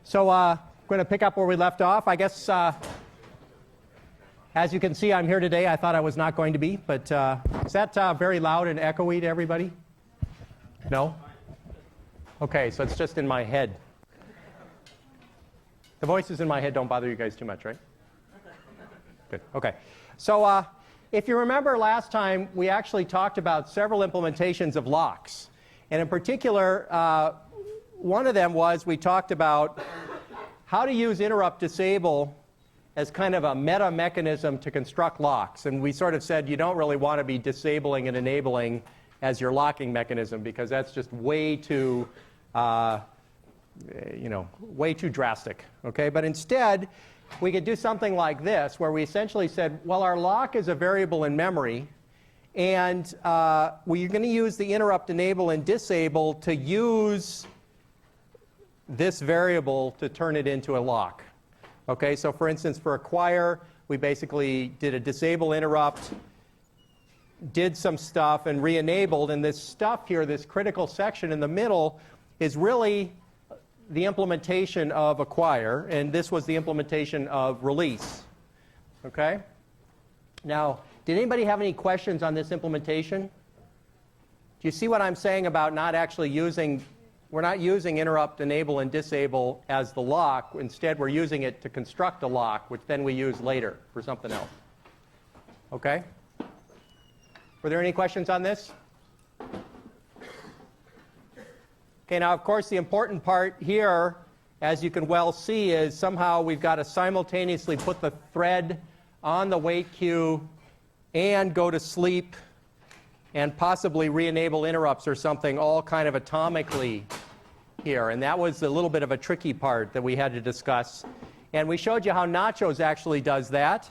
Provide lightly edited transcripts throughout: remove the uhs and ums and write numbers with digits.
So I'm going to pick up where we left off. I guess, as you can see, I'm here today. I thought I was not going to be, but is that very loud and echoey to everybody? No? Okay, so it's just in my head. The voices in my head don't bother you guys too much, right? Good. Okay. So if you remember last time, we actually talked about several implementations of locks. And in particular, one of them was we talked about how to use interrupt disable as kind of a meta mechanism to construct locks. And we sort of said you don't really want to be disabling and enabling as your locking mechanism because that's just way too, way too drastic. Okay? But instead, we could do something like this, where we essentially said, well, our lock is a variable in memory, and we're going to use the interrupt enable and disable to use this variable to turn it into a lock. Okay, so for instance, for acquire, we basically did a disable interrupt, did some stuff, and re-enabled. And this stuff here, this critical section in the middle, is really the implementation of acquire, and this was the implementation of release. Okay? Now, did anybody have any questions on this implementation? Do you see what I'm saying about not actually using, we're not using interrupt, enable, and disable as the lock. Instead, we're using it to construct a lock, which then we use later for something else. Okay? Were there any questions on this? Okay, now, of course, the important part here, as you can well see, is somehow we've got to simultaneously put the thread on the wait queue and go to sleep and possibly re-enable interrupts or something all kind of atomically here. And that was a little bit of a tricky part that we had to discuss. And we showed you how Nachos actually does that.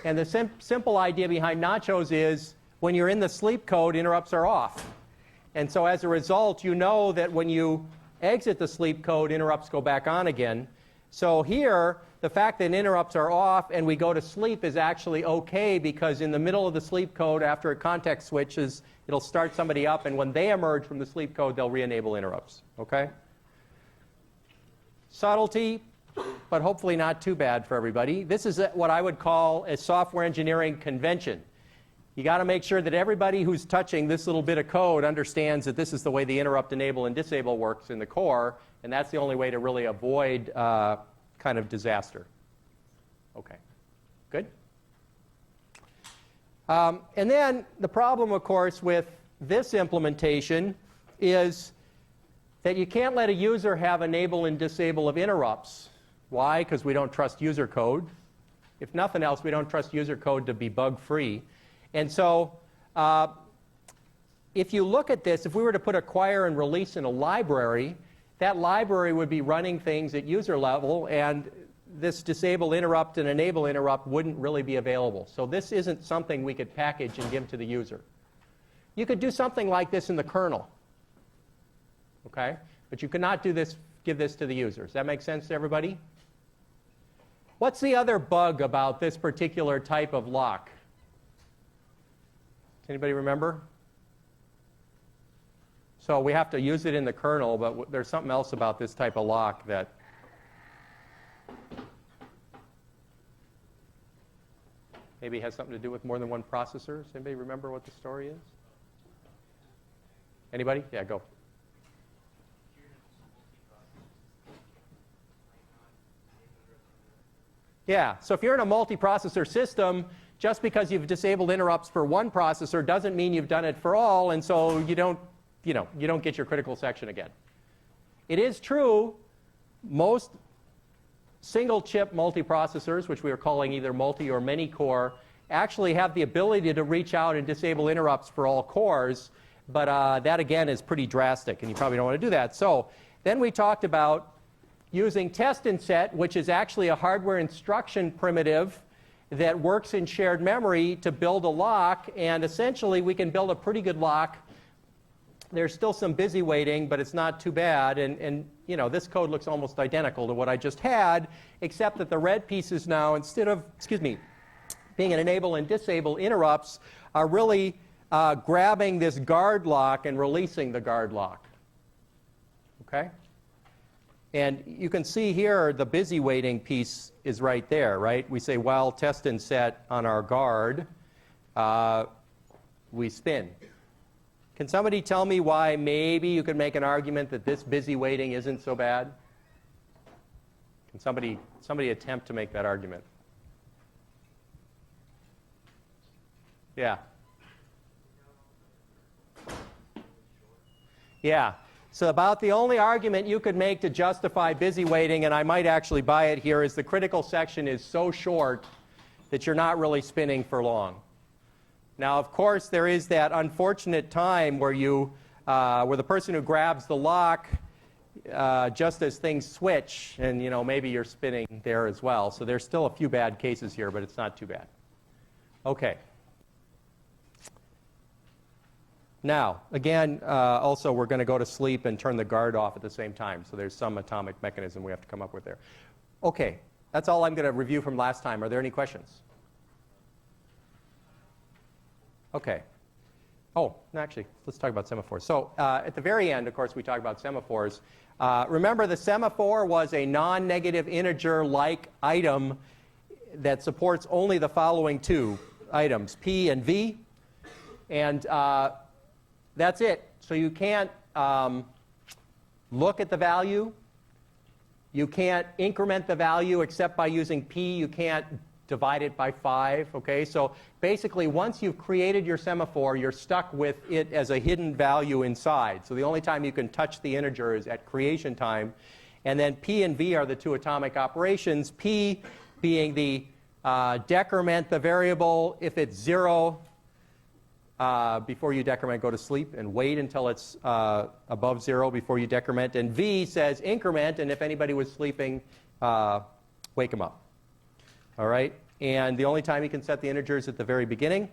And the simple idea behind Nachos is when you're in the sleep code, interrupts are off. And so as a result, you know that when you exit the sleep code, interrupts go back on again. So here, the fact that interrupts are off and we go to sleep is actually okay, because in the middle of the sleep code, after a context switches, it'll start somebody up, and when they emerge from the sleep code, they'll re-enable interrupts. Okay? Subtlety, but hopefully not too bad for everybody. This is what I would call a software engineering convention. You got to make sure that everybody who's touching this little bit of code understands that this is the way the interrupt enable and disable works in the core, and that's the only way to really avoid kind of disaster. Okay, good. And then the problem, of course, with this implementation is that you can't let a user have enable and disable of interrupts. Why? Because we don't trust user code. If nothing else, we don't trust user code to be bug-free. And so if you look at this, if we were to put acquire and release in a library, that library would be running things at user level, and this disable interrupt and enable interrupt wouldn't really be available. So this isn't something we could package and give to the user. You could do something like this in the kernel, okay? But you cannot do this, give this to the user. Does that make sense to everybody? What's the other bug about this particular type of lock? Anybody remember? So we have to use it in the kernel, but there's something else about this type of lock that maybe has something to do with more than one processor. Does anybody remember what the story is? Anybody? Yeah, go. Yeah, so if you're in a multi-processor system, just because you've disabled interrupts for one processor doesn't mean you've done it for all, and so you don't get your critical section again. It is true, most single-chip multiprocessors, which we are calling either multi or many-core, actually have the ability to reach out and disable interrupts for all cores, but that, again, is pretty drastic, and you probably don't want to do that. So then we talked about using test and set, which is actually a hardware instruction primitive that works in shared memory to build a lock, and essentially we can build a pretty good lock. There's still some busy waiting, but it's not too bad, and this code looks almost identical to what I just had, except that the red pieces now, instead of, being an enable and disable interrupts, are really grabbing this guard lock and releasing the guard lock. Okay? And you can see here the busy waiting piece is right there, right? We say while test and set on our guard, we spin. Can somebody tell me why maybe you could make an argument that this busy waiting isn't so bad? Can somebody attempt to make that argument? Yeah. Yeah. So about the only argument you could make to justify busy waiting, and I might actually buy it here, is the critical section is so short that you're not really spinning for long. Now, of course, there is that unfortunate time where where the person who grabs the lock just as things switch, and maybe you're spinning there as well. So there's still a few bad cases here, but it's not too bad. Okay. Now, again, also we're going to go to sleep and turn the guard off at the same time. So there's some atomic mechanism we have to come up with there. Okay, that's all I'm going to review from last time. Are there any questions? Okay. Oh, actually, let's talk about semaphores. So at the very end, of course, we talk about semaphores. Remember, the semaphore was a non-negative integer-like item that supports only the following two items, P and V. And that's it. So you can't look at the value. You can't increment the value except by using P. You can't divide it by 5. Okay? So basically, once you've created your semaphore, you're stuck with it as a hidden value inside. So the only time you can touch the integer is at creation time. And then P and V are the two atomic operations, P being the decrement the variable. If it's 0, before you decrement, go to sleep and wait until it's above 0 before you decrement. And V says increment, and if anybody was sleeping, wake them up. All right? And the only time you can set the integer is at the very beginning.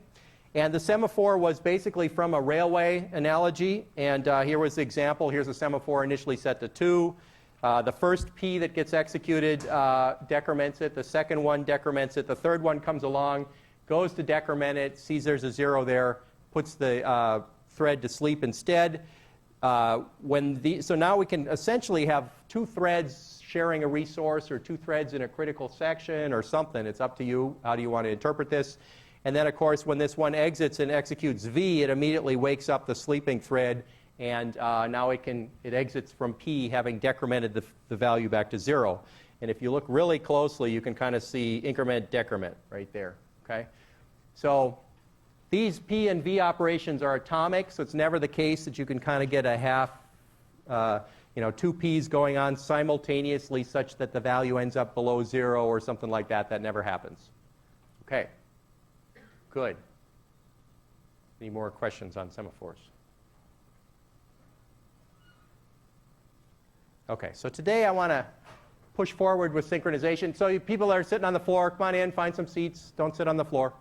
And the semaphore was basically from a railway analogy. And here was the example. Here's a semaphore initially set to 2. The first P that gets executed decrements it. The second one decrements it. The third one comes along, goes to decrement it, sees there's a 0 there, puts the thread to sleep instead. So now we can essentially have two threads sharing a resource or two threads in a critical section or something. It's up to you. How do you want to interpret this? And then, of course, when this one exits and executes V, it immediately wakes up the sleeping thread, and now it exits from P, having decremented the value back to 0. And if you look really closely, you can kind of see increment, decrement right there. Okay? So these P and V operations are atomic, so it's never the case that you can kind of get a half, two P's going on simultaneously such that the value ends up below 0 or something like that. That never happens. Okay. Good. Any more questions on semaphores? Okay, so today I want to push forward with synchronization. So you people that are sitting on the floor, come on in, find some seats. Don't sit on the floor.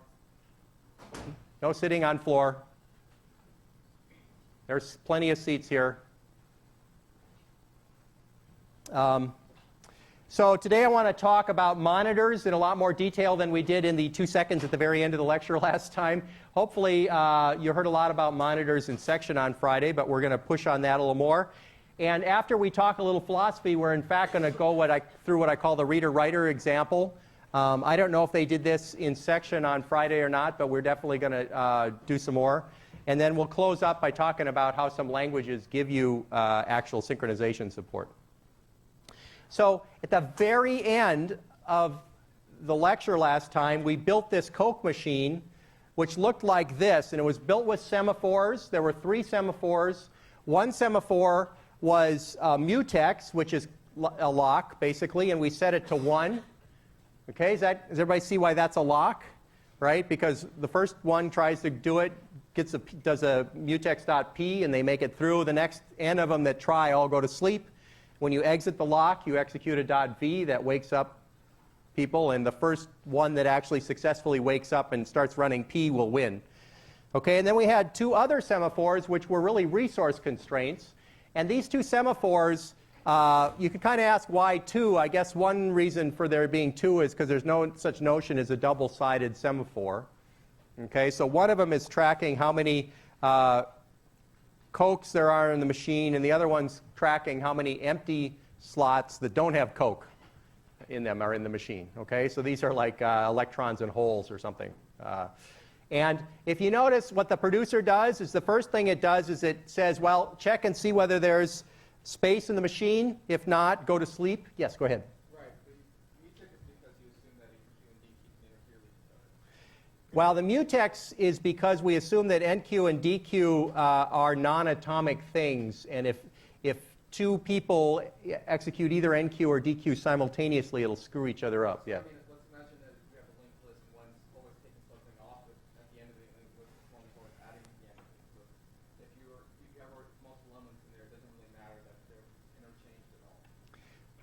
No sitting on floor. There's plenty of seats here. So today I want to talk about monitors in a lot more detail than we did in the 2 seconds at the very end of the lecture last time. Hopefully you heard a lot about monitors in section on Friday, but we're going to push on that a little more. And after we talk a little philosophy, we're in fact going to go through what I call the reader-writer example. I don't know if they did this in section on Friday or not, but we're definitely going to do some more. And then we'll close up by talking about how some languages give you actual synchronization support. So at the very end of the lecture last time, we built this Coke machine, which looked like this. And it was built with semaphores. There were 3 semaphores. One semaphore was mutex, which is a lock, basically, and we set it to 1. Okay, does everybody see why that's a lock? Right? Because the first one tries to do it, does a mutex.p, and they make it through. The next n of them that try all go to sleep. When you exit the lock, you execute a .v that wakes up people, and the first one that actually successfully wakes up and starts running P will win. Okay, and then we had 2 other semaphores, which were really resource constraints. And these 2 semaphores, you could kind of ask why 2. I guess one reason for there being 2 is because there's no such notion as a double-sided semaphore. Okay, so one of them is tracking how many Cokes there are in the machine, and the other one's tracking how many empty slots that don't have Coke in them are in the machine. Okay, so these are like electrons and holes or something. And if you notice, what the producer does is the first thing it does is it says, well, check and see whether there's space in the machine. If not, go to sleep. Yes, go ahead. Right, but you check it because you assume that NQ and DQ can interfere with each other. Well, the mutex is because we assume that NQ and DQ are non-atomic things, and if two people execute either NQ or DQ simultaneously, it'll screw each other up. Yeah. I mean, let's imagine that we have a linked list and one's always taking something off, but at the end of the linked list, one's always adding to the end of the linked list. If you have multiple elements in there, it doesn't really matter that they're interchanged at all.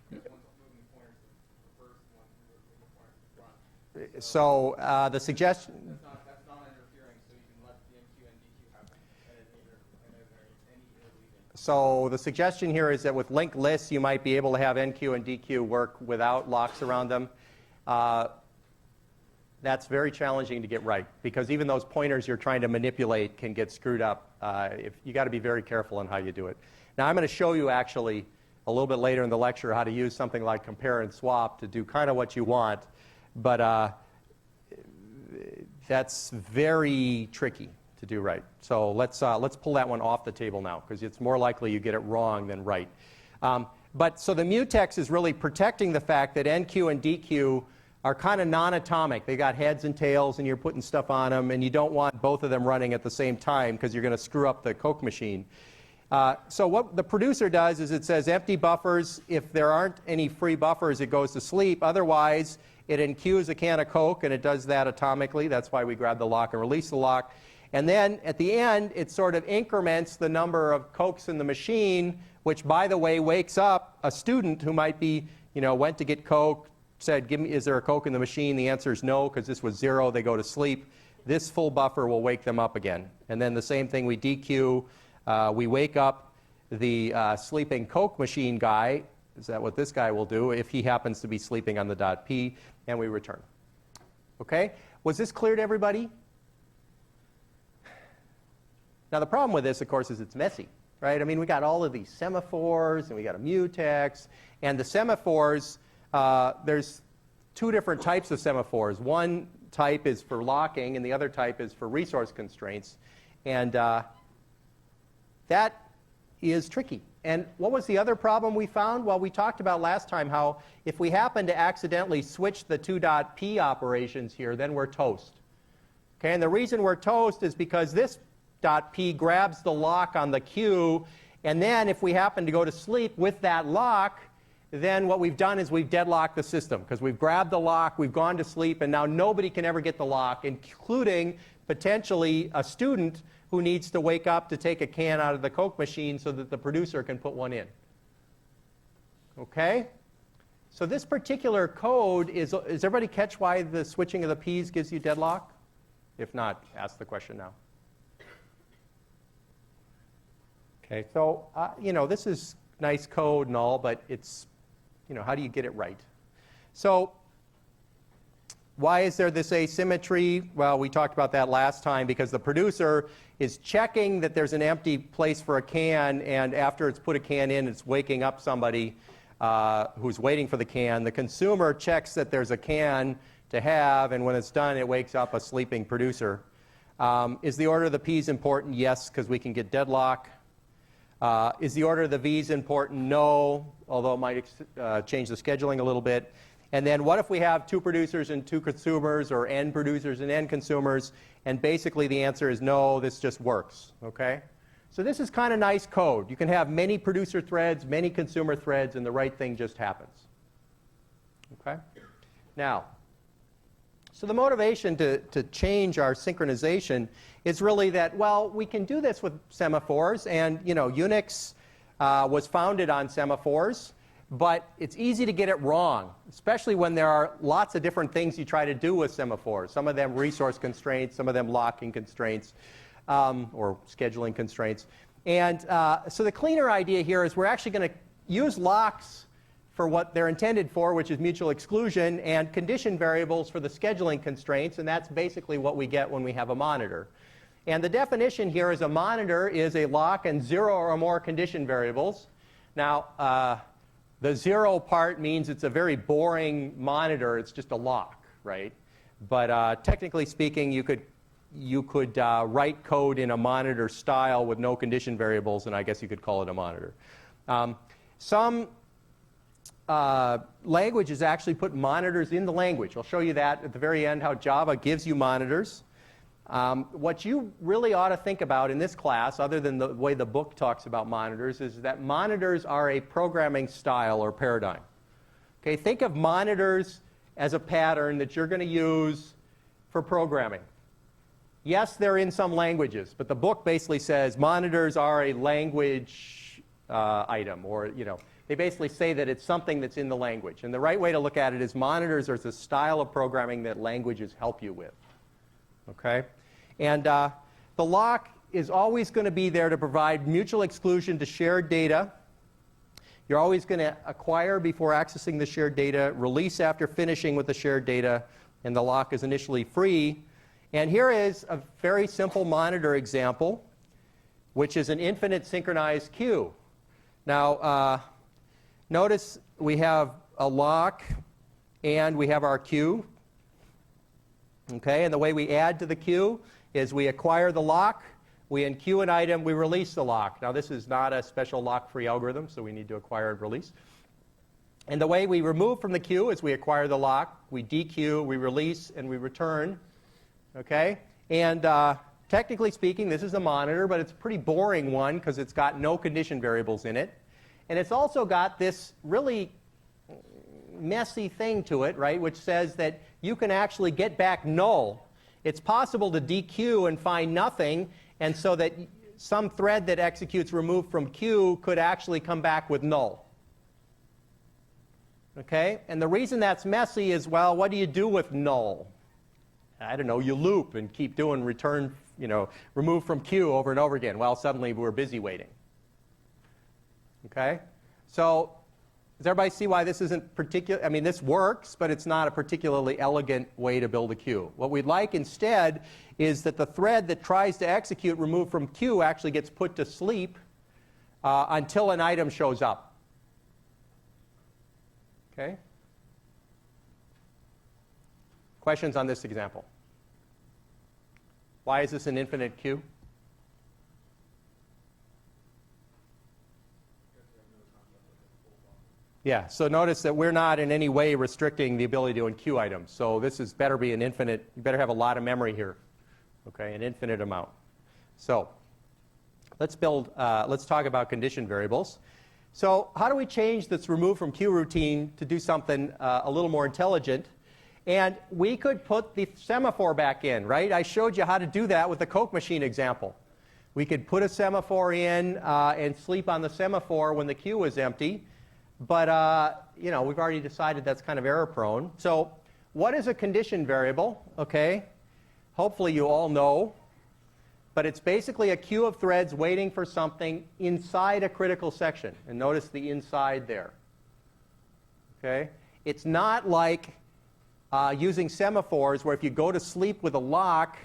Because one's moving pointers to the reverse, one's moving pointers to the front. So the suggestion. That's not interfering, so you can let the NQ and DQ happen, and any interleaving. So the suggestion here is that with linked lists, you might be able to have NQ and DQ work without locks around them. That's very challenging to get right, because even those pointers you're trying to manipulate can get screwed up. You got to be very careful on how you do it. Now I'm going to show you actually a little bit later in the lecture how to use something like compare and swap to do kind of what you want, but that's very tricky to do right. So let's pull that one off the table now, because it's more likely you get it wrong than right. So the mutex is really protecting the fact that NQ and DQ are kind of non-atomic. They got heads and tails, and you're putting stuff on them, and you don't want both of them running at the same time because you're going to screw up the Coke machine. So what the producer does is it says empty buffers. If there aren't any free buffers, it goes to sleep. Otherwise, it enqueues a can of Coke, and it does that atomically. That's why we grab the lock and release the lock. And then at the end, it sort of increments the number of Cokes in the machine, which, by the way, wakes up a student who might be, went to get Coke, said, is there a Coke in the machine? The answer is no, because this was 0. They go to sleep. This full buffer will wake them up again. And then the same thing, we DQ. We wake up the sleeping Coke machine guy. Is that what this guy will do if he happens to be sleeping on the .p, and we return. Okay? Was this clear to everybody? Now the problem with this, of course, is it's messy, right? I mean, we got all of these semaphores, and we got a mutex, and the semaphores, there's two different types of semaphores. One type is for locking, and the other type is for resource constraints, and that is tricky. And what was the other problem we found? Well, we talked about last time how if we happen to accidentally switch the two .p operations here, then we're toast. Okay, and the reason we're toast is because this .p grabs the lock on the Q, and then if we happen to go to sleep with that lock, then what we've done is we've deadlocked the system, because we've grabbed the lock, we've gone to sleep, and now nobody can ever get the lock, including potentially a student who needs to wake up to take a can out of the Coke machine so that the producer can put one in. Okay? So this particular code does everybody catch why the switching of the P's gives you deadlock? If not, ask the question now. Okay, so this is nice code and all, but it's, how do you get it right? So why is there this asymmetry? Well, we talked about that last time, because the producer is checking that there's an empty place for a can, and after it's put a can in, it's waking up somebody who's waiting for the can. The consumer checks that there's a can to have, and when it's done, it wakes up a sleeping producer. Is the order of the P's important? Yes, because we can get deadlock. Is the order of the V's important? No, although it might change the scheduling a little bit. And then what if we have two producers and two consumers, or n producers and n consumers? And basically the answer is no, this just works. Okay? So this is kind of nice code. You can have many producer threads, many consumer threads, and the right thing just happens. Okay? Now, so the motivation to change our synchronization is really that, well, we can do this with semaphores, and Unix was founded on semaphores, but it's easy to get it wrong, especially when there are lots of different things you try to do with semaphores. Some of them resource constraints, some of them locking constraints, or scheduling constraints. And so the cleaner idea here is we're actually going to use locks for what they're intended for, which is mutual exclusion, and condition variables for the scheduling constraints, and that's basically what we get when we have a monitor. And the definition here is a monitor is a lock and 0 or more condition variables. Now, The 0 part means it's a very boring monitor. It's just a lock, right? But technically speaking, you could write code in a monitor style with no condition variables, and I guess you could call it a monitor. Some languages actually put monitors in the language. I'll show you that at the very end, how Java gives you monitors. What you really ought to think about in this class, other than the way the book talks about monitors, is that monitors are a programming style or paradigm. Okay, think of monitors as a pattern that you're going to use for programming. Yes, they're in some languages, but the book basically says monitors are a language item, or they basically say that it's something that's in the language. And the right way to look at it is monitors are the style of programming that languages help you with. Okay? And the lock is always going to be there to provide mutual exclusion to shared data. You're always going to acquire before accessing the shared data, release after finishing with the shared data, and the lock is initially free. And here is a very simple monitor example, which is an infinite synchronized queue. Now, notice we have a lock and we have our queue. Okay, and the way we add to the queue is we acquire the lock, we enqueue an item, we release the lock. Now, this is not a special lock-free algorithm, so we need to acquire and release. And the way we remove from the queue is we acquire the lock, we dequeue, we release, and we return. Okay? And technically speaking, this is a monitor, but it's a pretty boring one because it's got no condition variables in it. And it's also got this really messy thing to it, right, which says that you can actually get back null. It's possible to dequeue and find nothing, and so that some thread that executes remove from queue could actually come back with null. Okay? And the reason that's messy is, well, what do you do with null? I don't know, you loop and keep doing return, remove from queue over and over again. Well, suddenly we're busy waiting. Okay? So, does everybody see why this isn't particular? I mean, this works, but it's not a particularly elegant way to build a queue. What we'd like instead is that the thread that tries to execute remove from queue actually gets put to sleep until an item shows up. Okay? Questions on this example? Why is this an infinite queue? Yeah, so notice that we're not in any way restricting the ability to enqueue items. So this is better be an infinite, you better have a lot of memory here. Okay, an infinite amount. So let's talk about condition variables. So how do we change this remove from queue routine to do something a little more intelligent? And we could put the semaphore back in, right? I showed you how to do that with the Coke machine example. We could put a semaphore in and sleep on the semaphore when the queue is empty. But, we've already decided that's kind of error-prone. So what is a condition variable? Okay, hopefully you all know. But it's basically a queue of threads waiting for something inside a critical section. And notice the inside there. Okay? It's not like using semaphores where if you go to sleep with a lock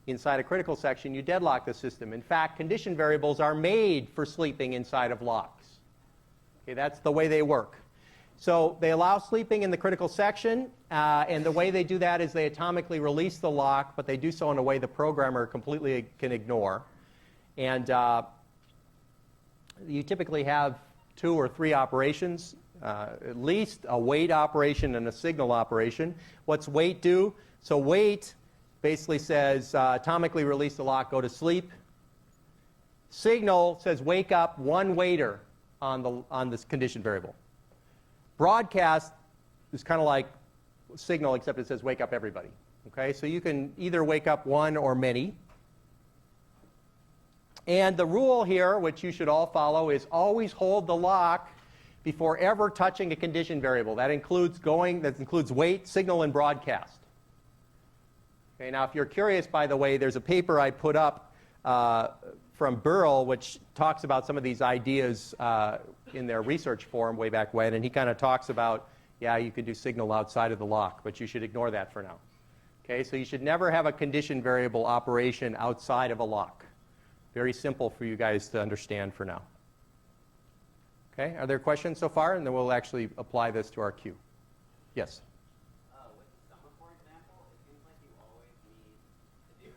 inside a critical section, you deadlock the system. In fact, condition variables are made for sleeping inside of locks. Okay, that's the way they work. So they allow sleeping in the critical section, and the way they do that is they atomically release the lock, but they do so in a way the programmer completely can ignore. And you typically have 2 or 3 operations, at least a wait operation and a signal operation. What's wait do? So wait basically says atomically release the lock, go to sleep. Signal says wake up one waiter on this condition variable. Broadcast is kind of like signal, except it says wake up everybody. Okay, so you can either wake up one or many. And the rule here, which you should all follow, is always hold the lock before ever touching a condition variable. That includes wait, signal, and broadcast. Okay, now if you're curious, by the way, there's a paper I put up from Burrell, which talks about some of these ideas in their research forum way back when, and he kind of talks about, yeah, you can do signal outside of the lock, but you should ignore that for now. Okay, so you should never have a condition variable operation outside of a lock. Very simple for you guys to understand for now. Okay, are there questions so far? And then we'll actually apply this to our queue. Yes? With the semaphore example, it seems like you always need to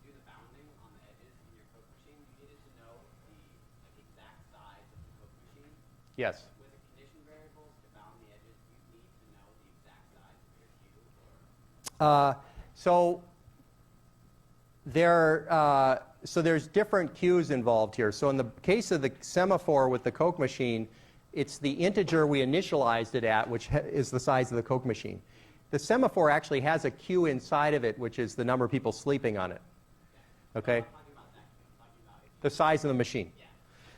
do the bounding on the edges in your Coke machine. You needed to know the exact size of the Coke machine. Yes. With the condition variables to bound the edges, you need to know the exact size of your queue. So there's different queues involved here. So in the case of the semaphore with the Coke machine, it's the integer we initialized it at, which is the size of the Coke machine. The semaphore actually has a queue inside of it, which is the number of people sleeping on it. Okay? I'm talking about that queue. I'm talking about it. The size of the machine. Yeah.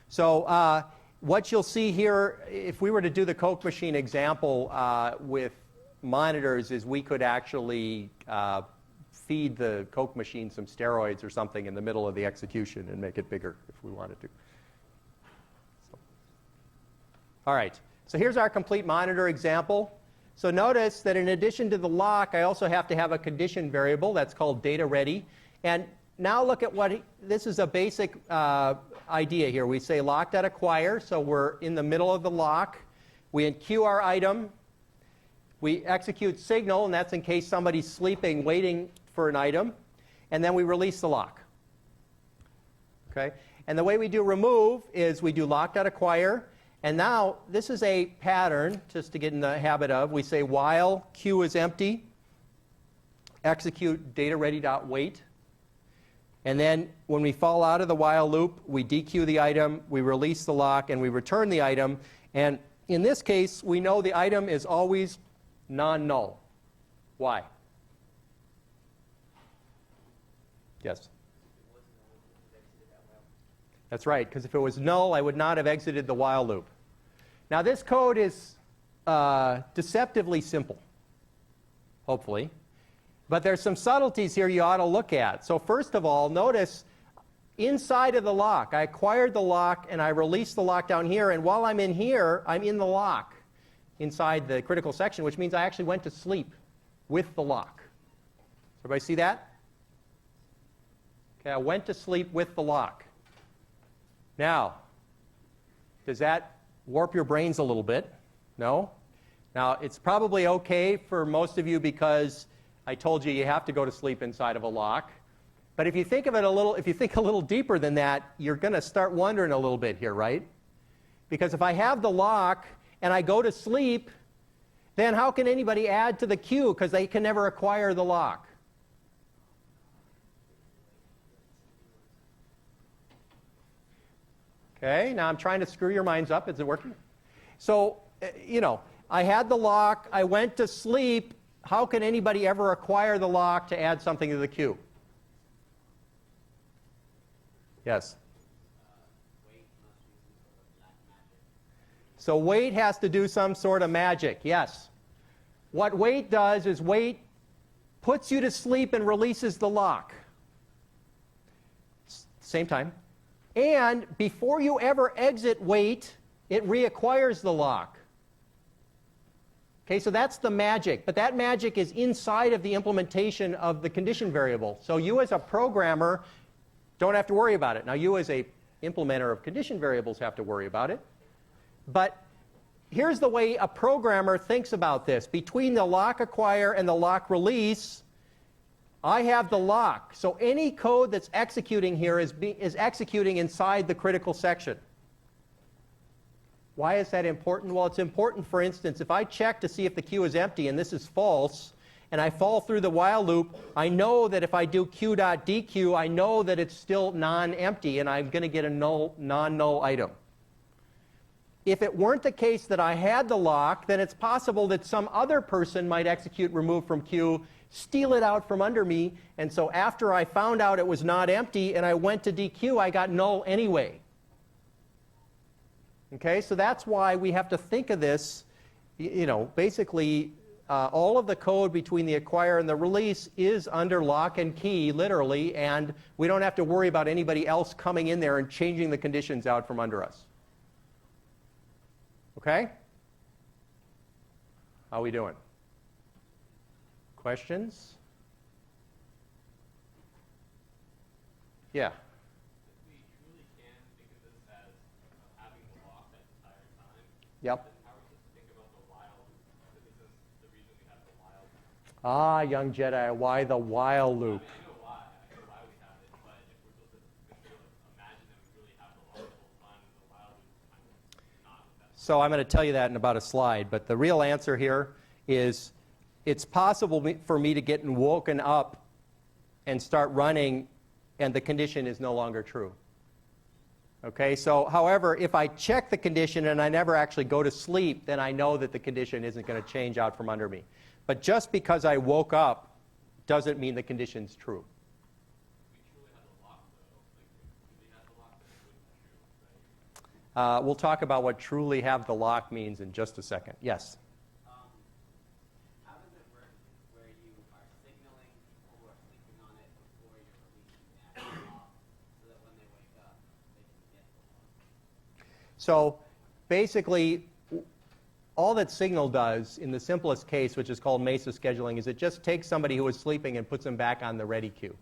So what you'll see here, if we were to do the Coke machine example with monitors, is we could actually feed the Coke machine some steroids or something in the middle of the execution and make it bigger if we wanted to. So. All right, so here's our complete monitor example. So notice that in addition to the lock, I also have to have a condition variable that's called data ready. And now look at this is a basic idea here. We say lock.acquire, so we're in the middle of the lock. We enqueue our item. We execute signal, and that's in case somebody's sleeping, waiting for an item. And then we release the lock. Okay? And the way we do remove is we do lock.acquire. And now, this is a pattern, just to get in the habit of. We say while queue is empty, execute data-ready.wait. And then when we fall out of the while loop, we dequeue the item, we release the lock, and we return the item. And in this case, we know the item is always non-null. Why? Yes? That's right, because if it was null, I would not have exited the while loop. Now, this code is deceptively simple, hopefully. But there's some subtleties here you ought to look at. So first of all, notice inside of the lock, I acquired the lock, and I released the lock down here. And while I'm in here, I'm in the lock inside the critical section, which means I actually went to sleep with the lock. Everybody see that? Okay, I went to sleep with the lock. Now, does that warp your brains a little bit? No? Now, it's probably okay for most of you because I told you have to go to sleep inside of a lock. But if you think of it if you think a little deeper than that, you're going to start wondering a little bit here, right? Because if I have the lock and I go to sleep, then how can anybody add to the queue because they can never acquire the lock? Okay, now I'm trying to screw your minds up. Is it working? So, I had the lock. I went to sleep. How can anybody ever acquire the lock to add something to the queue? Yes? Wait must do some sort of black magic. So wait has to do some sort of magic, yes. What wait does is wait puts you to sleep and releases the lock. Same time. And before you ever exit wait, it reacquires the lock. Okay, so that's the magic. But that magic is inside of the implementation of the condition variable. So you as a programmer don't have to worry about it. Now you as a implementer of condition variables have to worry about it. But here's the way a programmer thinks about this. Between the lock acquire and the lock release, I have the lock. So any code that's executing here is executing inside the critical section. Why is that important? Well, it's important, for instance, if I check to see if the queue is empty and this is false, and I fall through the while loop, I know that if I do queue.dequeue, I know that it's still non-empty, and I'm going to get a non-null item. If it weren't the case that I had the lock, then it's possible that some other person might execute remove from queue, steal it out from under me, and so after I found out it was not empty and I went to dequeue, I got null anyway. Okay, so that's why we have to think of this, basically all of the code between the acquire and the release is under lock and key, literally, and we don't have to worry about anybody else coming in there and changing the conditions out from under us. Okay? How are we doing? Questions? Yeah. We truly can think of this as having the lock that entire time. Yep. How are we supposed to think about the while loop? This is the reason we have the while loop. Ah, young Jedi, why the while loop? I know why. I know why we have it, but if we're supposed to imagine that we really have the logical run, the while loop is kind of not the best. So I'm going to tell you that in about a slide, but the real answer here is it's possible for me to get woken up and start running, and the condition is no longer true. Okay, so however, if I check the condition and I never actually go to sleep, then I know that the condition isn't going to change out from under me. But just because I woke up doesn't mean the condition's true. We truly have the lock, though. Like, if we had the lock, then it wouldn't be true, right? We'll talk about what truly have the lock means in just a second. Yes? How does it work where you are signaling people who are sleeping on it before you're releasing the actual lock so that when they wake up, they can get the lock? So basically, all that Signal does in the simplest case, which is called Mesa scheduling, is it just takes somebody who is sleeping and puts them back on the ready queue.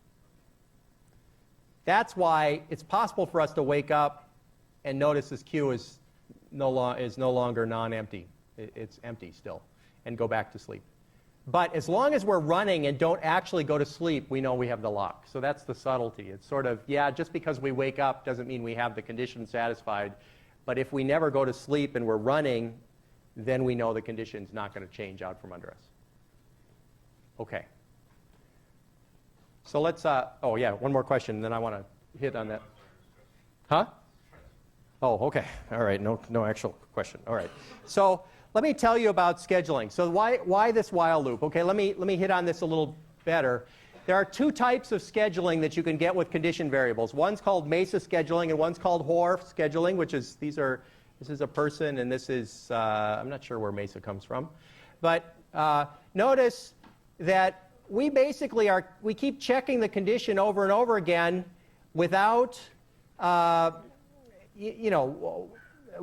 That's why it's possible for us to wake up and notice this queue is no longer non-empty. It's empty still, and go back to sleep. But as long as we're running and don't actually go to sleep, we know we have the lock. So that's the subtlety. It's sort of, yeah, just because we wake up doesn't mean we have the condition satisfied. But if we never go to sleep and we're running, then we know the condition's not going to change out from under us. Okay. So let's, oh yeah, one more question, and then I want to hit on that. Huh? Oh, okay. All right, no actual question. All right. So let me tell you about scheduling. So why this while loop? Okay, let me hit on this a little better. There are two types of scheduling that you can get with condition variables. One's called Mesa scheduling, and one's called Hoare scheduling, which is, this is a person, and this is, I'm not sure where Mesa comes from. But notice that we basically we keep checking the condition over and over again without,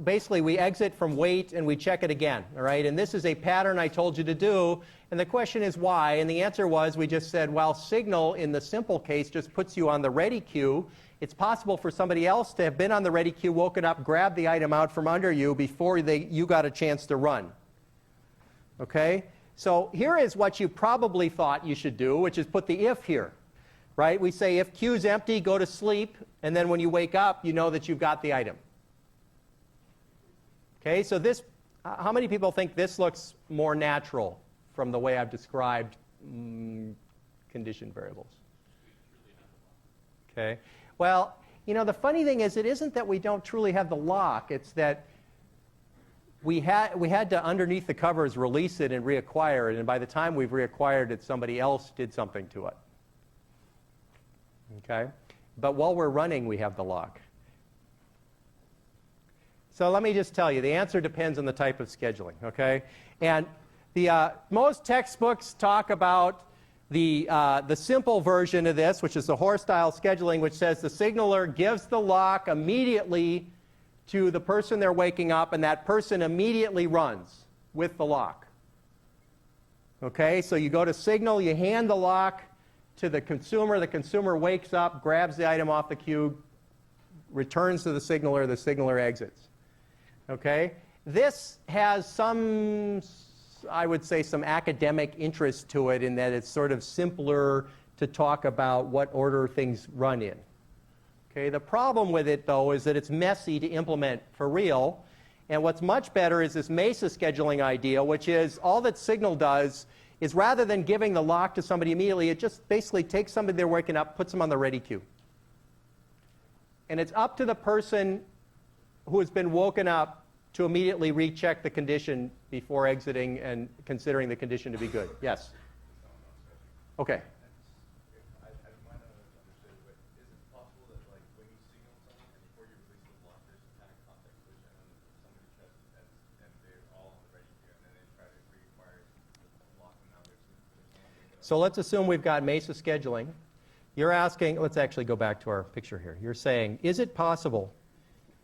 basically we exit from wait and we check it again, all right? And this is a pattern I told you to do, and the question is why? And the answer was, we just said, well, Signal in the simple case just puts you on the ready queue. It's possible for somebody else to have been on the ready queue, woken up, grabbed the item out from under you before you got a chance to run. Okay? So here is what you probably thought you should do, which is put the if here. Right? We say if queue's empty, go to sleep, and then when you wake up, you know that you've got the item. Okay, so this, how many people think this looks more natural from the way I've described condition variables? Okay, well, the funny thing is, it isn't that we don't truly have the lock, it's that we had to, underneath the covers, release it and reacquire it, and by the time we've reacquired it, somebody else did something to it. Okay? But while we're running, we have the lock. So let me just tell you, the answer depends on the type of scheduling, okay? And the most textbooks talk about the simple version of this, which is the Hoare-style scheduling, which says the signaler gives the lock immediately to the person they're waking up, and that person immediately runs with the lock. Okay, so you go to Signal, you hand the lock to the consumer wakes up, grabs the item off the queue, returns to the signaler exits. Okay? This has some, I would say, some academic interest to it in that it's sort of simpler to talk about what order things run in. Okay? The problem with it, though, is that it's messy to implement for real. And what's much better is this Mesa scheduling idea, which is all that Signal does is rather than giving the lock to somebody immediately, it just basically takes somebody they're waking up, puts them on the ready queue. And it's up to the person who has been woken up to immediately recheck the condition before exiting and considering the condition to be good. Yes? Okay. I might not have understood, but is it possible that, like, when you signal someone and before you release the block, there's some kind of context switch and then somebody tries and they're all on the ready queue and then they try to reacquire the block and now there's someone. So let's assume we've got Mesa scheduling. You're asking, let's actually go back to our picture here. You're saying, is it possible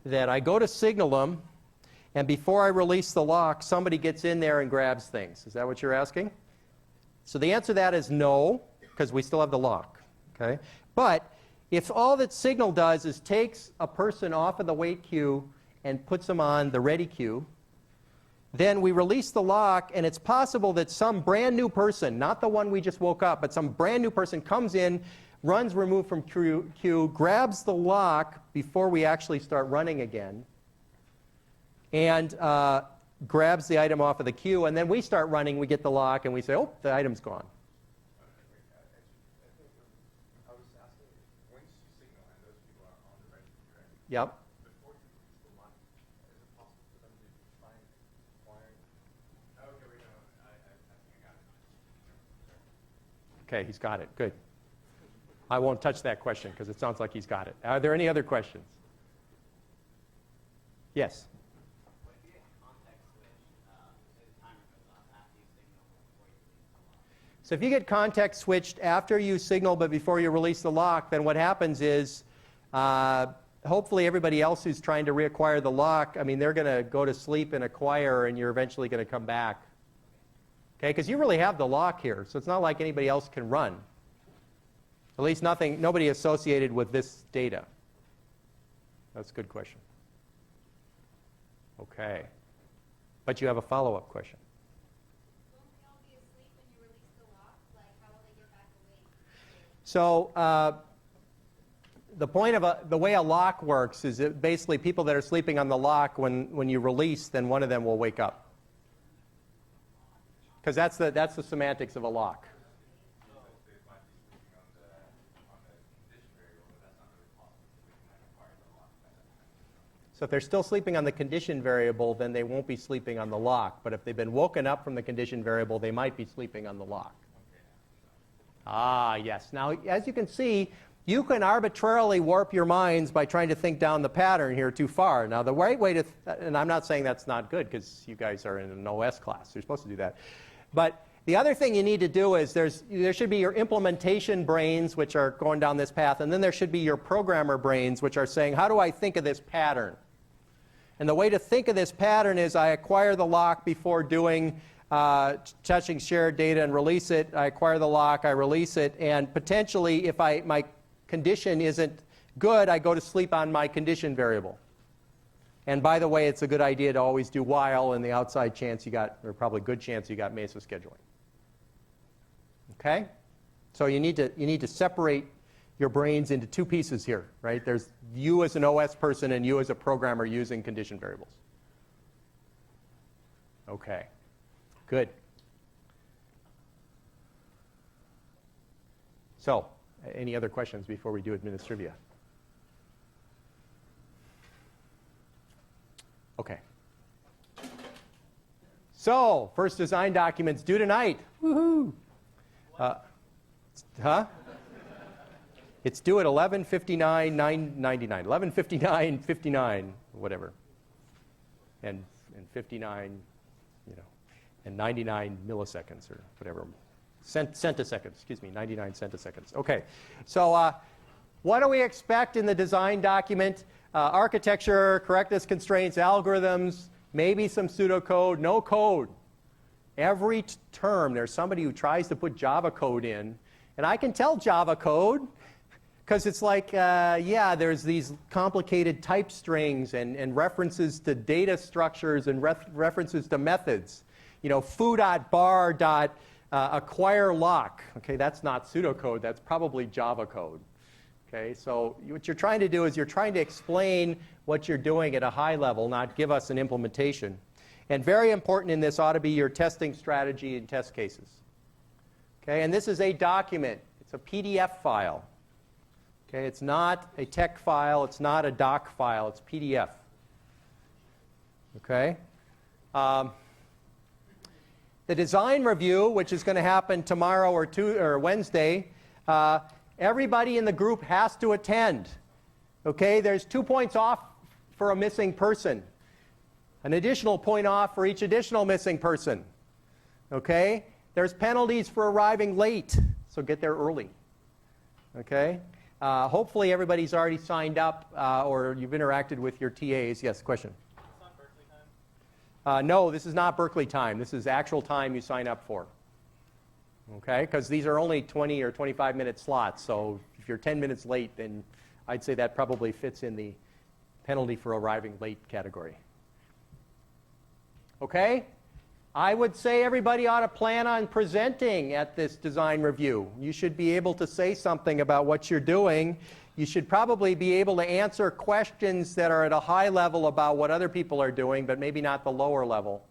that I go to signal them and before I release the lock, somebody gets in there and grabs things? Is that what you're asking? So the answer to that is no, because we still have the lock. Okay? But if all that Signal does is takes a person off of the wait queue and puts them on the ready queue, then we release the lock, and it's possible that some brand new person, not the one we just woke up, but some brand new person comes in, runs remove from queue, grabs the lock before we actually start running again, and grabs the item off of the queue, and then we start running, we get the lock, and we say, oh, the item's gone. I was asking, once you signal and those people are on the registry, right? Yep. Before you release the lock, is it possible for them to try and acquire? Okay, wait, no, I think I got it. Okay, he's got it. Good. I won't touch that question because it sounds like he's got it. Are there any other questions? Yes. What if you get context switch, say the timer goes off after you signal before you release the lock? So if you get context switched after you signal but before you release the lock, then what happens is hopefully everybody else who's trying to reacquire the lock, I mean, they're going to go to sleep and acquire, and you're eventually going to come back. Okay, because you really have the lock here, so it's not like anybody else can run. At least nobody associated with this data. That's a good question. Okay. But you have a follow-up question. Won't they all be asleep when you release the lock? Like, how will they get back awake? So the point of the way a lock works is that basically people that are sleeping on the lock, when you release, then one of them will wake up. Because that's the semantics of a lock. So if they're still sleeping on the condition variable, then they won't be sleeping on the lock. But if they've been woken up from the condition variable, they might be sleeping on the lock. Ah, yes. Now, as you can see, you can arbitrarily warp your minds by trying to think down the pattern here too far. Now, the right way to, and I'm not saying that's not good because you guys are in an OS class. You're supposed to do that. But the other thing you need to do is there should be your implementation brains, which are going down this path, and then there should be your programmer brains, which are saying, how do I think of this pattern? And the way to think of this pattern is I acquire the lock before doing touching shared data and release it. I acquire the lock, I release it, and potentially if my condition isn't good, I go to sleep on my condition variable. And by the way, it's a good idea to always do while in the outside chance you got, or probably good chance you got Mesa scheduling. Okay? So you need to separate your brains into two pieces here, right? There's you as an OS person and you as a programmer using condition variables. Okay, good. So, any other questions before we do administrivia? Okay. So, first design documents due tonight. Woohoo! Huh? It's due at 11:59, 11:59, whatever, and 59, and 99 milliseconds or whatever, centiseconds. Excuse me, 99 centiseconds. Okay, so what do we expect in the design document? Architecture, correctness constraints, algorithms, maybe some pseudocode, no code. Every term, there's somebody who tries to put Java code in, and I can tell Java code. Because it's like, yeah, there's these complicated type strings and references to data structures and references to methods. Foo.bar.acquire lock. Okay, that's not pseudocode. That's probably Java code. Okay, so what you're trying to do is you're trying to explain what you're doing at a high level, not give us an implementation. And very important in this ought to be your testing strategy and test cases. Okay, and this is a document. It's a PDF file. Okay, it's not a TeX file, it's not a doc file, it's PDF. Okay? The design review, which is going to happen tomorrow or Wednesday, everybody in the group has to attend. Okay, there's 2 points off for a missing person. An additional point off for each additional missing person. Okay? There's penalties for arriving late, so get there early. Okay? Hopefully everybody's already signed up or you've interacted with your TAs. Yes, question? It's not Berkeley time? No, this is not Berkeley time. This is actual time you sign up for. Okay? Because these are only 20 or 25-minute slots. So if you're 10 minutes late, then I'd say that probably fits in the penalty for arriving late category. Okay? I would say everybody ought to plan on presenting at this design review. You should be able to say something about what you're doing. You should probably be able to answer questions that are at a high level about what other people are doing, but maybe not the lower level.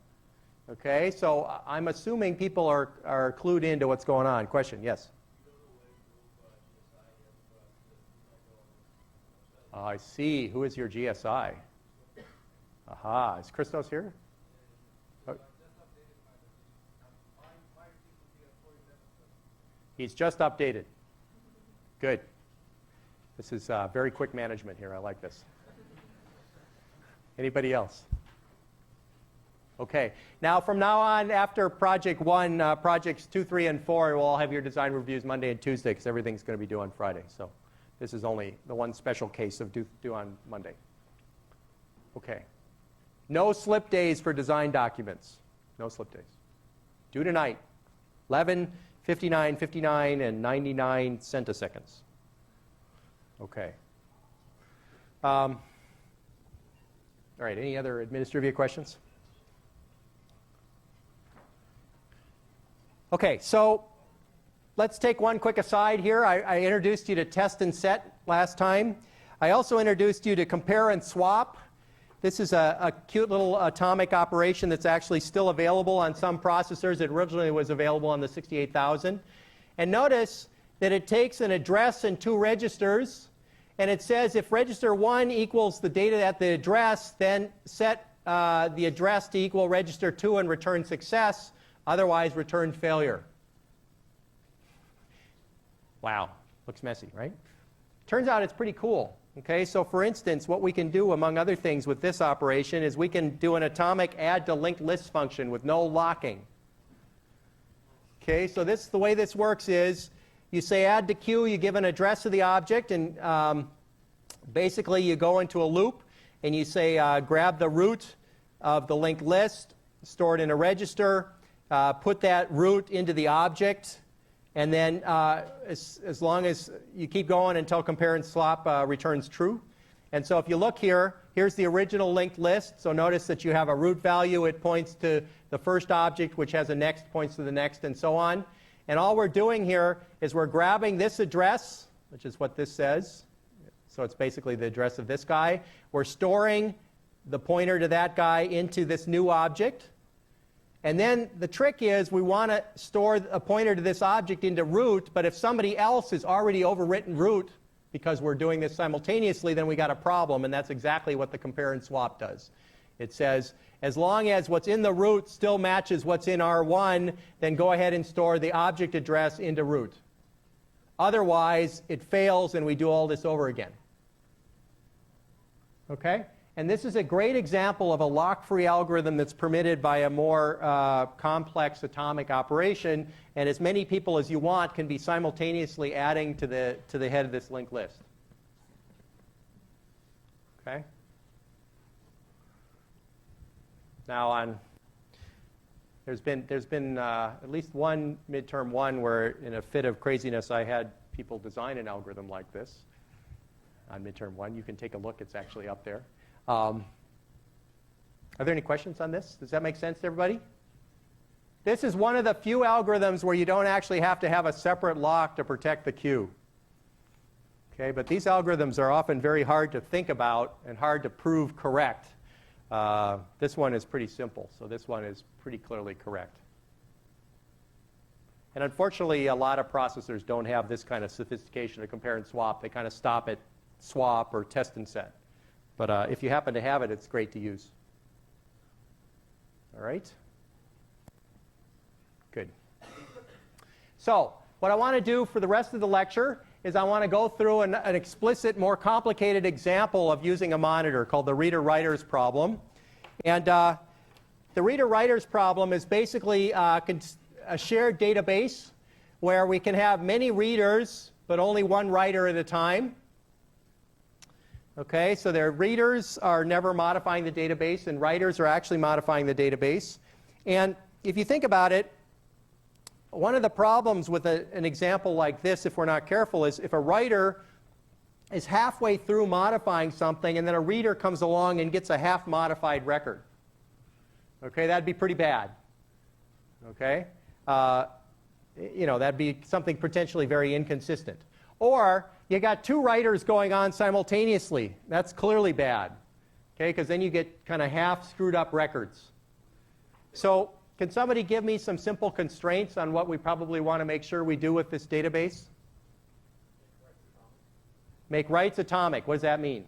Okay? So I'm assuming people are clued into what's going on. Question? Yes? I see. Who is your GSI? Aha. Is Christos here? Oh. He's just updated. Good. This is very quick management here. I like this. Anybody else? Okay. Now, from now on, after Project 1, Projects 2, 3, and 4, we'll all have your design reviews Monday and Tuesday because everything's going to be due on Friday. So this is only the one special case of due on Monday. Okay. No slip days for design documents. No slip days. Due tonight. 11, 59, 59, and 99 centiseconds. Okay. All right, any other administrative questions? Okay, so let's take one quick aside here. I introduced you to test and set last time. I also introduced you to compare and swap. This is a cute little atomic operation that's actually still available on some processors. It originally was available on the 68000. And notice that it takes an address and 2 registers, and it says if register 1 equals the data at the address, then set the address to equal register 2 and return success, otherwise return failure. Wow, looks messy, right? Turns out it's pretty cool. Okay, so for instance, what we can do, among other things, with this operation is we can do an atomic add to linked list function with no locking. Okay, so the way this works is you say add to queue, you give an address of the object, and basically you go into a loop and you say grab the root of the linked list, store it in a register, put that root into the object, and then as long as you keep going until compare and swap returns true. And so if you look here, here's the original linked list. So notice that you have a root value. It points to the first object, which has a next, points to the next, and so on. And all we're doing here is we're grabbing this address, which is what this says. So it's basically the address of this guy. We're storing the pointer to that guy into this new object. And then the trick is we want to store a pointer to this object into root, but if somebody else has already overwritten root because we're doing this simultaneously, then we got a problem, and that's exactly what the compare and swap does. It says, as long as what's in the root still matches what's in R1, then go ahead and store the object address into root. Otherwise, it fails, and we do all this over again. Okay? And this is a great example of a lock-free algorithm that's permitted by a more complex atomic operation, and as many people as you want can be simultaneously adding to the head of this linked list. Okay? Now there's been at least one midterm one where in a fit of craziness I had people design an algorithm like this on midterm 1. You can take a look. It's actually up there. Are there any questions on this? Does that make sense to everybody? This is one of the few algorithms where you don't actually have to have a separate lock to protect the queue. Okay, but these algorithms are often very hard to think about and hard to prove correct. This one is pretty simple, so this one is pretty clearly correct. And unfortunately, a lot of processors don't have this kind of sophistication to compare and swap. They kind of stop at swap or test and set. But if you happen to have it, it's great to use. All right? Good. So what I want to do for the rest of the lecture is I want to go through an explicit, more complicated example of using a monitor called the reader-writers problem. And the reader-writers problem is basically a shared database where we can have many readers, but only one writer at a time. Okay, so their readers are never modifying the database, and writers are actually modifying the database. And if you think about it, one of the problems with an example like this, if we're not careful, is if a writer is halfway through modifying something and then a reader comes along and gets a half-modified record. Okay, that'd be pretty bad. Okay? That'd be something potentially very inconsistent. Or you got two writers going on simultaneously. That's clearly bad. Okay, because then you get kind of half screwed up records. So can somebody give me some simple constraints on what we probably want to make sure we do with this database? Make writes atomic. What does that mean?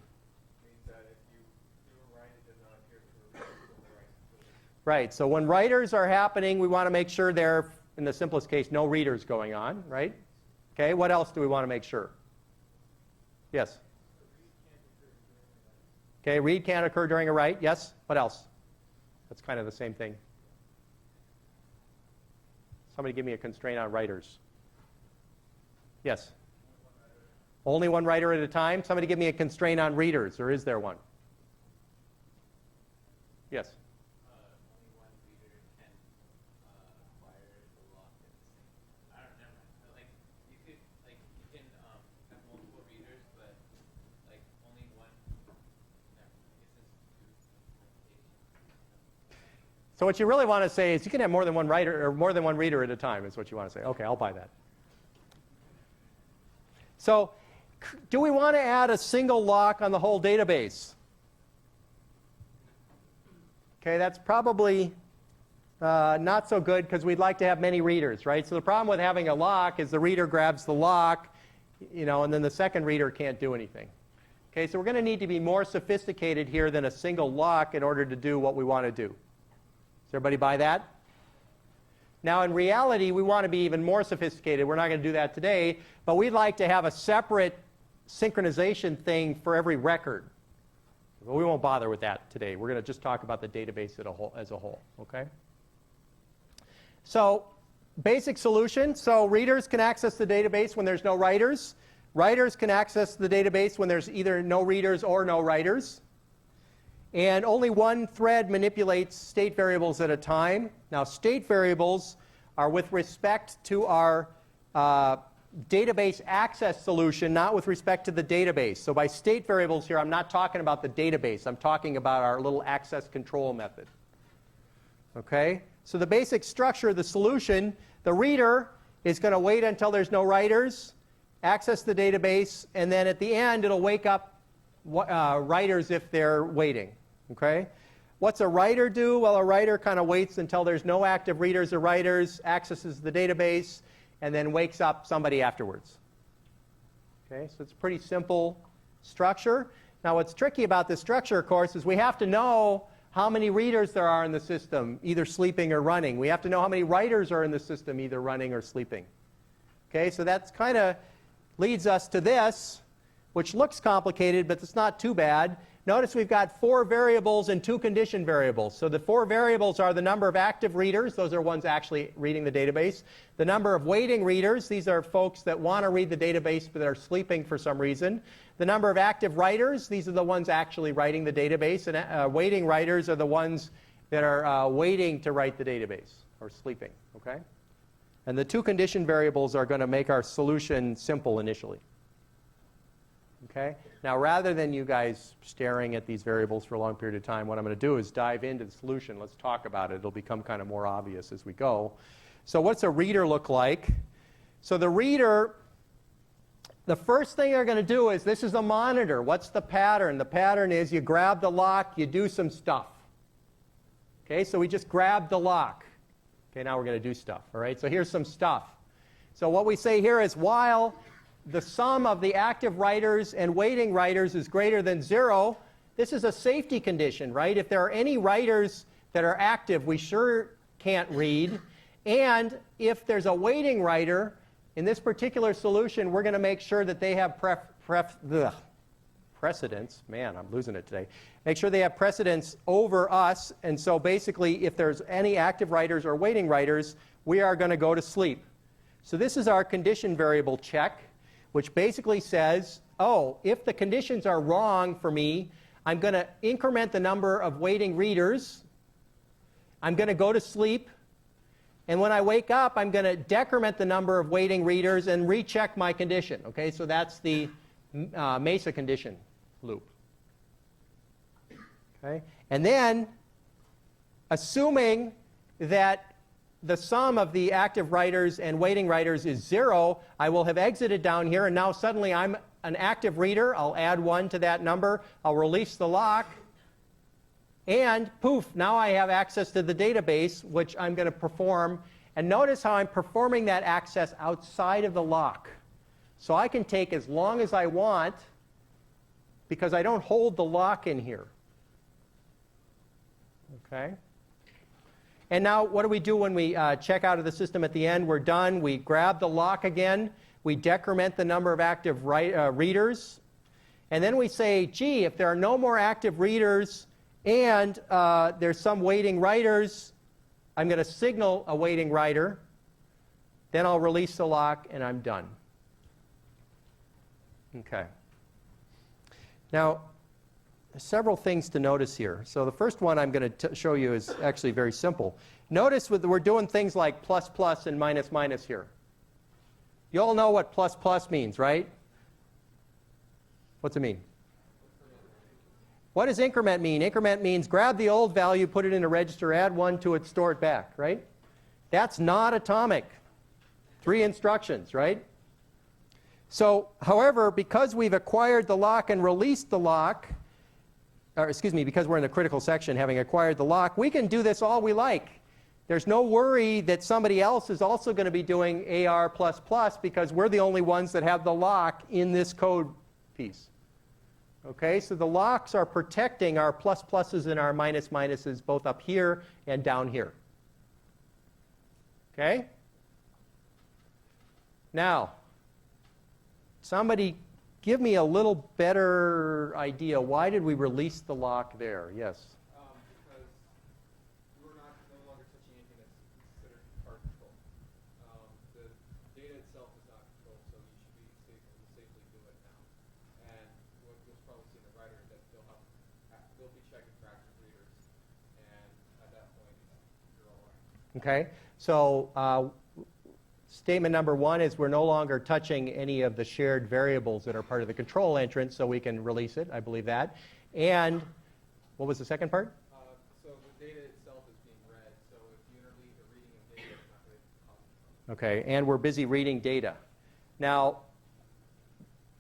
Means that if you do a write, it does not appear to the reader when the write is Right. So when writers are happening, we want to make sure there are, in the simplest case, no readers going on, right? Okay. What else do we want to make sure? Yes. Okay. Read can't occur during a write. Yes. What else? That's kind of the same thing. Somebody give me a constraint on writers. Yes. Only one writer at a time? Somebody give me a constraint on readers, or is there one? Yes. Only one reader can acquire the lock at the same. I don't know. Like you can have multiple readers, but like only one. No, I guess it's two. So what you really want to say is you can have more than one writer or more than one reader at a time is what you want to say. Okay, I'll buy that. So do we want to add a single lock on the whole database? Okay, that's probably not so good because we'd like to have many readers, right? So the problem with having a lock is the reader grabs the lock, and then the second reader can't do anything. Okay, so we're going to need to be more sophisticated here than a single lock in order to do what we want to do. Does everybody buy that? Now, in reality, we want to be even more sophisticated. We're not going to do that today, but we'd like to have a separate synchronization thing for every record. But we won't bother with that today. We're going to just talk about the database as a whole. Okay? So, basic solution. So, readers can access the database when there's no writers. Writers can access the database when there's either no readers or no writers. And only one thread manipulates state variables at a time. Now, state variables are with respect to our database access solution, not with respect to the database. So by state variables here, I'm not talking about the database. I'm talking about our little access control method. Okay? So the basic structure of the solution, the reader is going to wait until there's no writers, access the database, and then at the end, it'll wake up writers if they're waiting. Okay? What's a writer do? Well, a writer kind of waits until there's no active readers or writers, accesses the database, and then wakes up somebody afterwards. Okay? So it's a pretty simple structure. Now, what's tricky about this structure, of course, is we have to know how many readers there are in the system, either sleeping or running. We have to know how many writers are in the system, either running or sleeping. Okay? So that's kind of leads us to this, which looks complicated, but it's not too bad. Notice we've got 4 variables and 2 condition variables. So the 4 variables are the number of active readers. Those are ones actually reading the database. The number of waiting readers. These are folks that want to read the database but are sleeping for some reason. The number of active writers. These are the ones actually writing the database. And waiting writers are the ones that are waiting to write the database or sleeping. Okay? And the 2 condition variables are going to make our solution simple initially. Okay? Now, rather than you guys staring at these variables for a long period of time, what I'm going to do is dive into the solution. Let's talk about it. It'll become kind of more obvious as we go. So what's a reader look like? So the reader, the first thing they're going to do is, this is a monitor. What's the pattern? The pattern is you grab the lock, you do some stuff. Okay, so we just grabbed the lock. Okay, now we're going to do stuff. All right, so here's some stuff. So what we say here is while the sum of the active writers and waiting writers is greater than 0, this is a safety condition, right? If there are any writers that are active, we sure can't read. And if there's a waiting writer, in this particular solution, we're going to make sure that they have precedence. Man, I'm losing it today. Make sure they have precedence over us. And so basically, if there's any active writers or waiting writers, we are going to go to sleep. So this is our condition variable check, which basically says, oh, if the conditions are wrong for me, I'm going to increment the number of waiting readers. I'm going to go to sleep. And when I wake up, I'm going to decrement the number of waiting readers and recheck my condition. Okay, so that's the MESA condition loop. Okay, and then assuming that the sum of the active writers and waiting writers is 0, I will have exited down here, and now suddenly I'm an active reader. I'll add 1 to that number. I'll release the lock. And poof, now I have access to the database, which I'm going to perform. And notice how I'm performing that access outside of the lock. So I can take as long as I want because I don't hold the lock in here. Okay? And now what do we do when we check out of the system at the end? We're done. We grab the lock again. We decrement the number of active readers. And then we say, gee, if there are no more active readers and there's some waiting writers, I'm going to signal a waiting writer. Then I'll release the lock, and I'm done. Okay. Now, several things to notice here. So the first one I'm going to show you is actually very simple. Notice we're doing things like plus plus and minus minus here. You all know what plus plus means, right? What's it mean? What does increment mean? Increment means grab the old value, put it in a register, add 1 to it, store it back, right? That's not atomic. 3 instructions, right? So, however, because we've acquired the lock and released the lock, or excuse me, because we're in the critical section, having acquired the lock, we can do this all we like. There's no worry that somebody else is also going to be doing AR++ because we're the only ones that have the lock in this code piece. Okay, so the locks are protecting our plus pluses and our minus minuses both up here and down here. Okay? Now, somebody give me a little better idea. Why did we release the lock there? Yes? Because we're no longer touching anything that's considered part control. The data itself is not controlled, so you should be able to safely do it now. And what you'll probably see in the writer is that they'll be checking for active readers, and at that point, you're all right. Okay, so statement number 1 is we're no longer touching any of the shared variables that are part of the control entrance, so we can release it. I believe that. And what was the second part? So the data itself is being read, so if you interleave the reading of data, it's not going to cause a problem. Okay, and we're busy reading data. Now,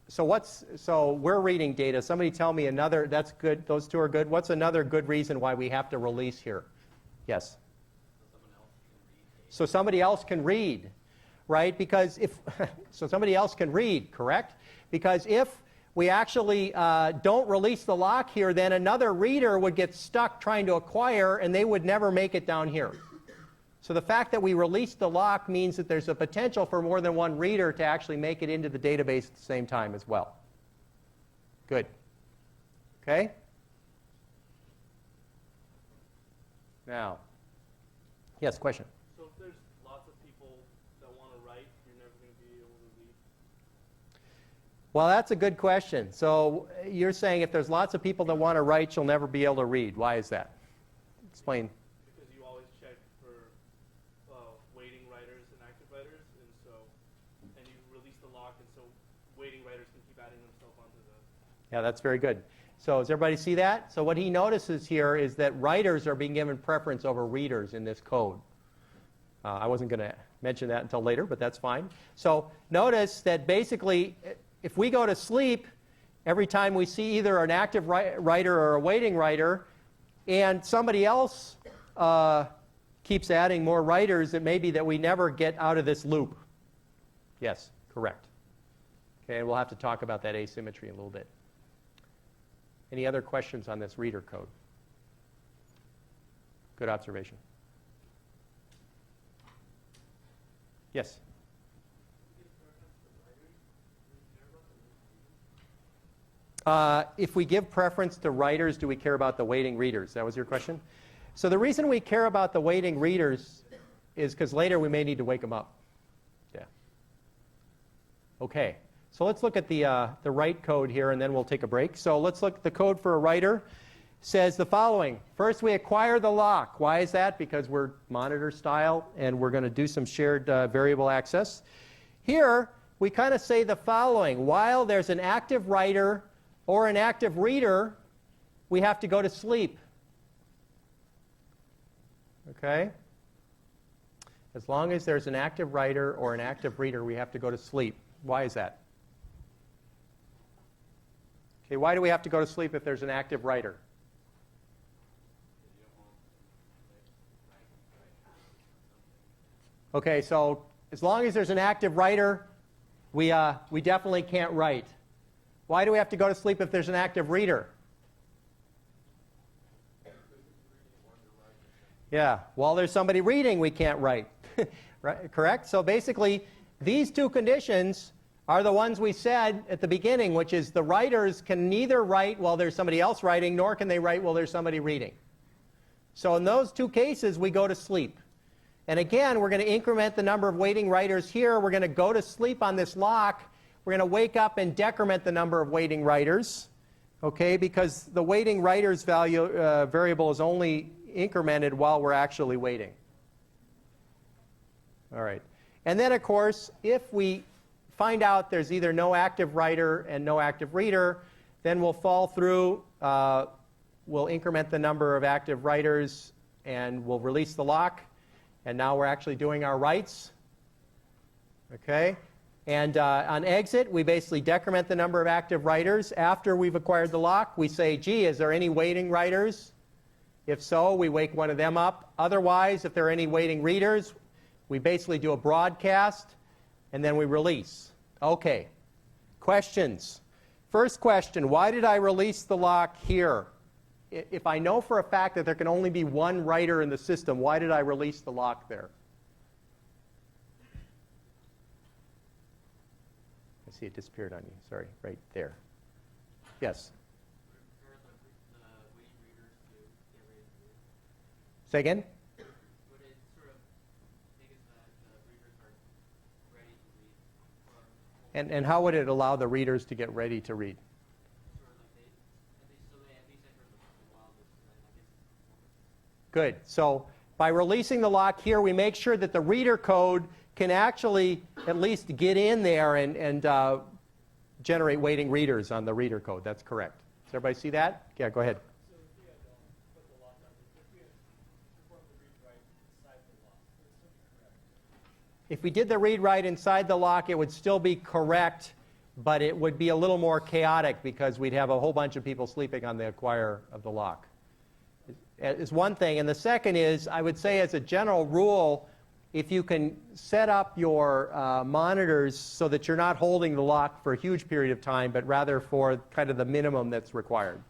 so we're reading data. Somebody tell me another, that's good, those two are good. What's another good reason why we have to release here? Yes? So somebody else can read, right? Because if, so somebody else can read, correct? Because if we actually don't release the lock here, then another reader would get stuck trying to acquire, and they would never make it down here. So the fact that we release the lock means that there's a potential for more than one reader to actually make it into the database at the same time as well. Good. Okay? Now, yes, question? So if there's lots of people that want to write, you're never going to be able to read? Well, that's a good question. So you're saying if there's lots of people that want to write, you'll never be able to read. Why is that? Explain. Because you always check for waiting writers and active writers, and you release the lock, and so waiting writers can keep adding themselves onto the... Yeah, that's very good. So does everybody see that? So what he notices here is that writers are being given preference over readers in this code. I wasn't going to mention that until later, but that's fine. So notice that basically, if we go to sleep, every time we see either an active writer or a waiting writer, and somebody else keeps adding more writers, it may be that we never get out of this loop. Yes, correct. Okay, and we'll have to talk about that asymmetry in a little bit. Any other questions on this reader code? Good observation. Yes? If we give preference to writers, do we care about the waiting readers? That was your question? So the reason we care about the waiting readers is because later we may need to wake them up. Yeah. Okay. So let's look at the write code here, and then we'll take a break. So let's look at the code for a writer. Says the following. First, we acquire the lock. Why is that? Because we're monitor style, and we're going to do some shared variable access. Here, we kind of say the following. While there's an active writer or an active reader, we have to go to sleep. Okay? As long as there's an active writer or an active reader, we have to go to sleep. Why is that? Okay, why do we have to go to sleep if there's an active writer? Okay, so as long as there's an active writer, we definitely can't write. Why do we have to go to sleep if there's an active reader? Yeah, while there's somebody reading, we can't write. Right? Correct? So basically, these two conditions are the ones we said at the beginning, which is the writers can neither write while there's somebody else writing, nor can they write while there's somebody reading. So in those two cases, we go to sleep. And again, we're going to increment the number of waiting writers here. We're going to go to sleep on this lock. We're going to wake up and decrement the number of waiting writers, okay, because the waiting writers variable is only incremented while we're actually waiting. All right. And then, of course, if we find out there's either no active writer and no active reader, then we'll fall through, we'll increment the number of active writers, and we'll release the lock. And now we're actually doing our writes. Okay? And on exit, we basically decrement the number of active writers. After we've acquired the lock, we say, gee, is there any waiting writers? If so, we wake one of them up. Otherwise, if there are any waiting readers, we basically do a broadcast, and then we release. Okay. Questions? First question, why did I release the lock here? If I know for a fact that there can only be one writer in the system, why did I release the lock there? I see it disappeared on you. Sorry, right there. Yes? Say again? Would it sort of make it that the readers are ready to read? And how would it allow the readers to get ready to read? Sort of like at least for a while, I guess. Good. So by releasing the lock here, we make sure that the reader code can actually at least get in there and generate waiting readers on the reader code. That's correct. Does everybody see that? Yeah, go ahead. If we did the read-write inside the lock, it would still be correct, but it would be a little more chaotic because we'd have a whole bunch of people sleeping on the acquire of the lock. Is one thing. And the second is, I would say as a general rule, if you can set up your monitors so that you're not holding the lock for a huge period of time, but rather for kind of the minimum that's required,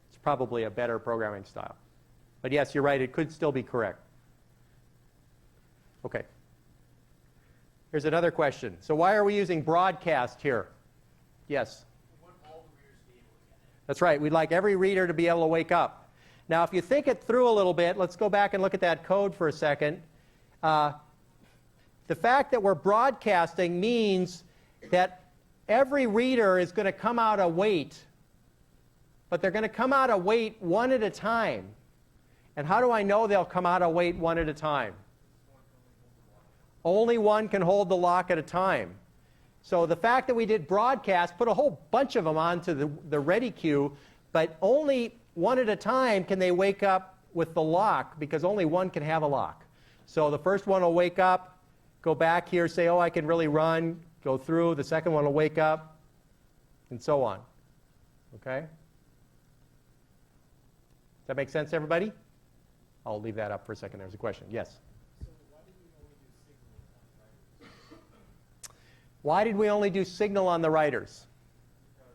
it's probably a better programming style. But yes, you're right, it could still be correct. Okay. Here's another question. So why are we using broadcast here? Yes? We want all the readers to be able to get it. That's right. We'd like every reader to be able to wake up. Now, if you think it through a little bit, let's go back and look at that code for a second. The fact that we're broadcasting means that every reader is going to come out of wait, but they're going to come out of wait one at a time. And how do I know they'll come out of wait one at a time? Only one can hold the lock at a time. So the fact that we did broadcast put a whole bunch of them onto the ready queue, but only one at a time can they wake up with the lock because only one can have a lock. So the first one will wake up, go back here, say, oh, I can really run, go through. The second one will wake up, and so on. Okay? Does that make sense, everybody? I'll leave that up for a second. There's a question. Yes? Why did we only do signal on the writers? Because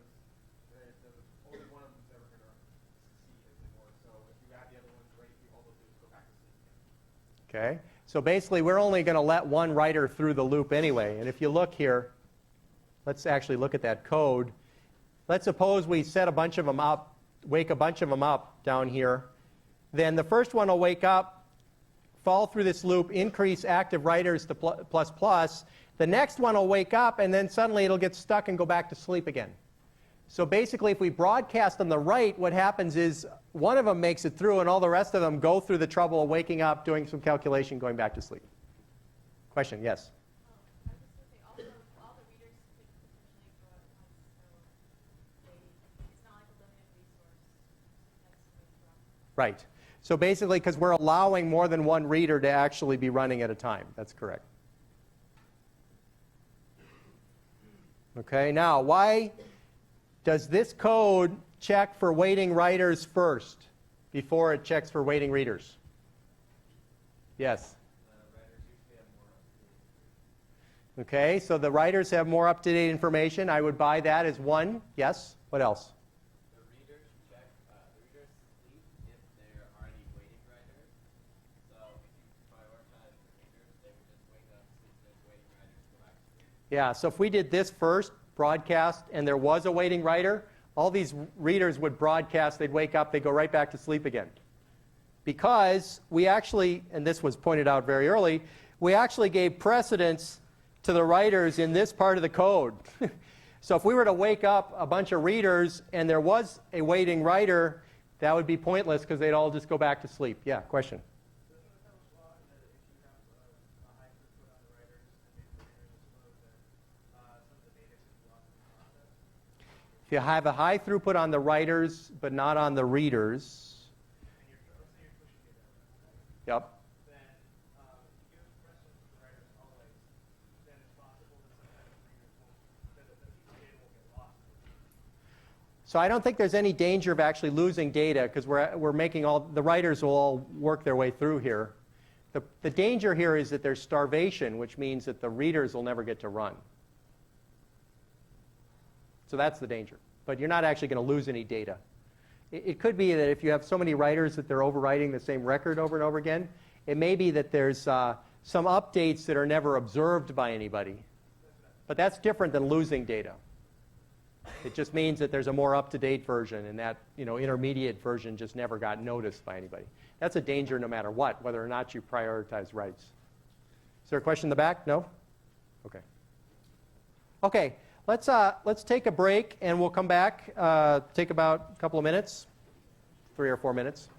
only one of them is ever going to succeed anymore. So if you have the other ones ready, all they'll do is go back to sleep again. Okay, so basically we're only going to let one writer through the loop anyway. And if you look here, let's actually look at that code. Let's suppose we set a bunch of them up, wake a bunch of them up down here. Then the first one will wake up, fall through this loop, increase active writers to plus plus. The next one will wake up, and then suddenly it'll get stuck and go back to sleep again. So basically, if we broadcast on the right, what happens is one of them makes it through, and all the rest of them go through the trouble of waking up, doing some calculation, going back to sleep. Question? Yes? I was just going to say, also, all the readers could potentially go at once, so it's not like a limited resource. That's really rough. Right. So basically, because we're allowing more than one reader to actually be running at a time. That's correct. Okay, now why does this code check for waiting writers first before it checks for waiting readers? Yes? Okay, so the writers have more up-to-date information. I would buy that as one. Yes? What else? The readers check, the readers sleep if there are any waiting writers. So if you prioritize the readers, they would just wake up, sleep, there's waiting writers, go back to sleep. Yeah, so if we did this first, broadcast, and there was a waiting writer, all these readers would broadcast, they'd wake up, they'd go right back to sleep again. Because we actually, and this was pointed out very early, we actually gave precedence to the writers in this part of the code. So if we were to wake up a bunch of readers and there was a waiting writer, that would be pointless because they'd all just go back to sleep. Yeah, question? If you have a high throughput on the writers but not on the readers, yep. So I don't think there's any danger of actually losing data because we're making all, the writers will all work their way through here. The danger here is that there's starvation, which means that the readers will never get to run. So that's the danger. But you're not actually going to lose any data. It could be that if you have so many writers that they're overwriting the same record over and over again, it may be that there's some updates that are never observed by anybody. But that's different than losing data. It just means that there's a more up-to-date version, and that intermediate version just never got noticed by anybody. That's a danger no matter what, whether or not you prioritize writes. Is there a question in the back? No? Okay. Okay, let's take a break, and we'll come back. Take about a couple of minutes, 3 or 4 minutes.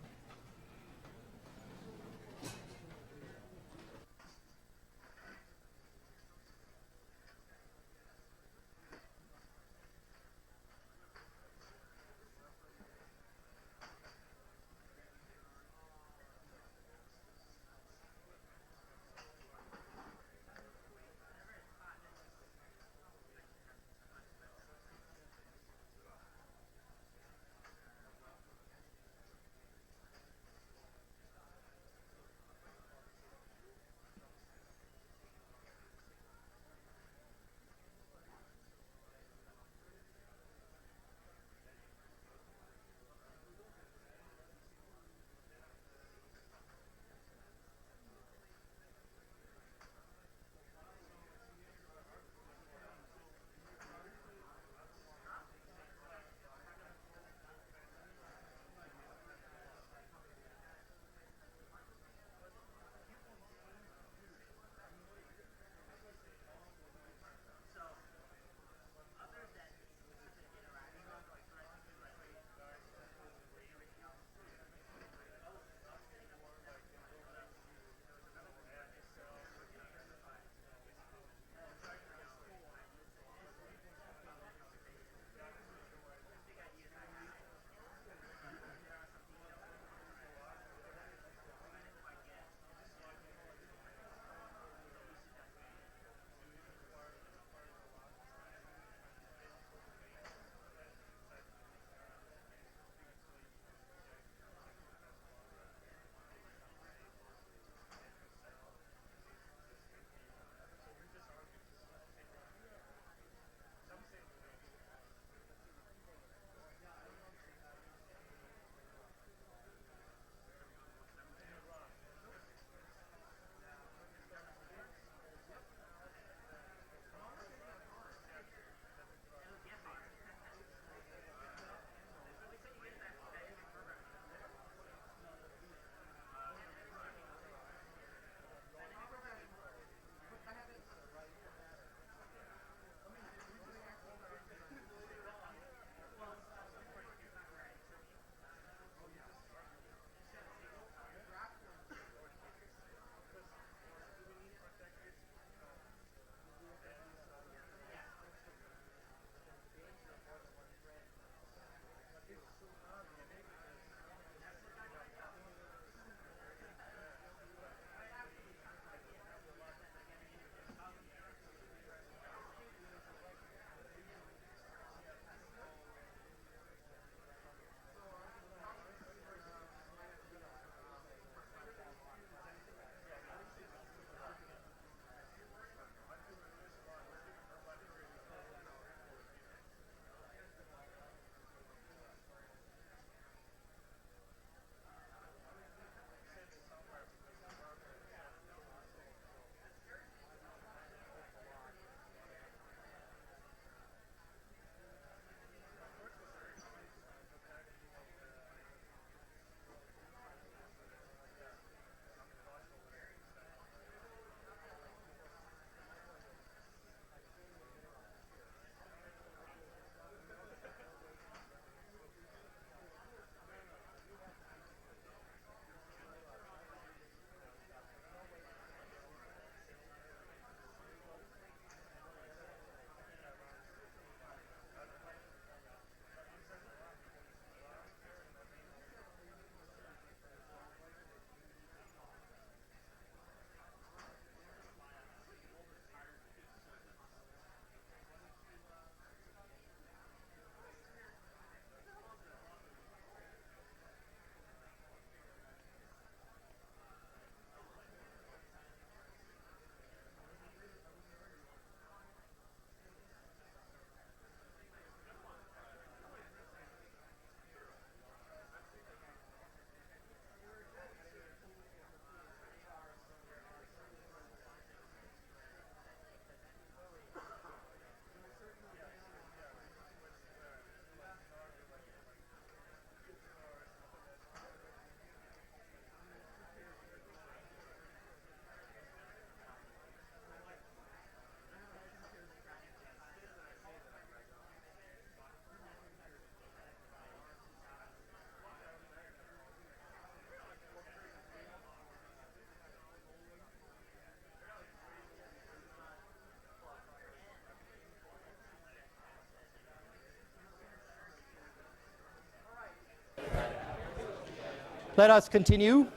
Let us continue.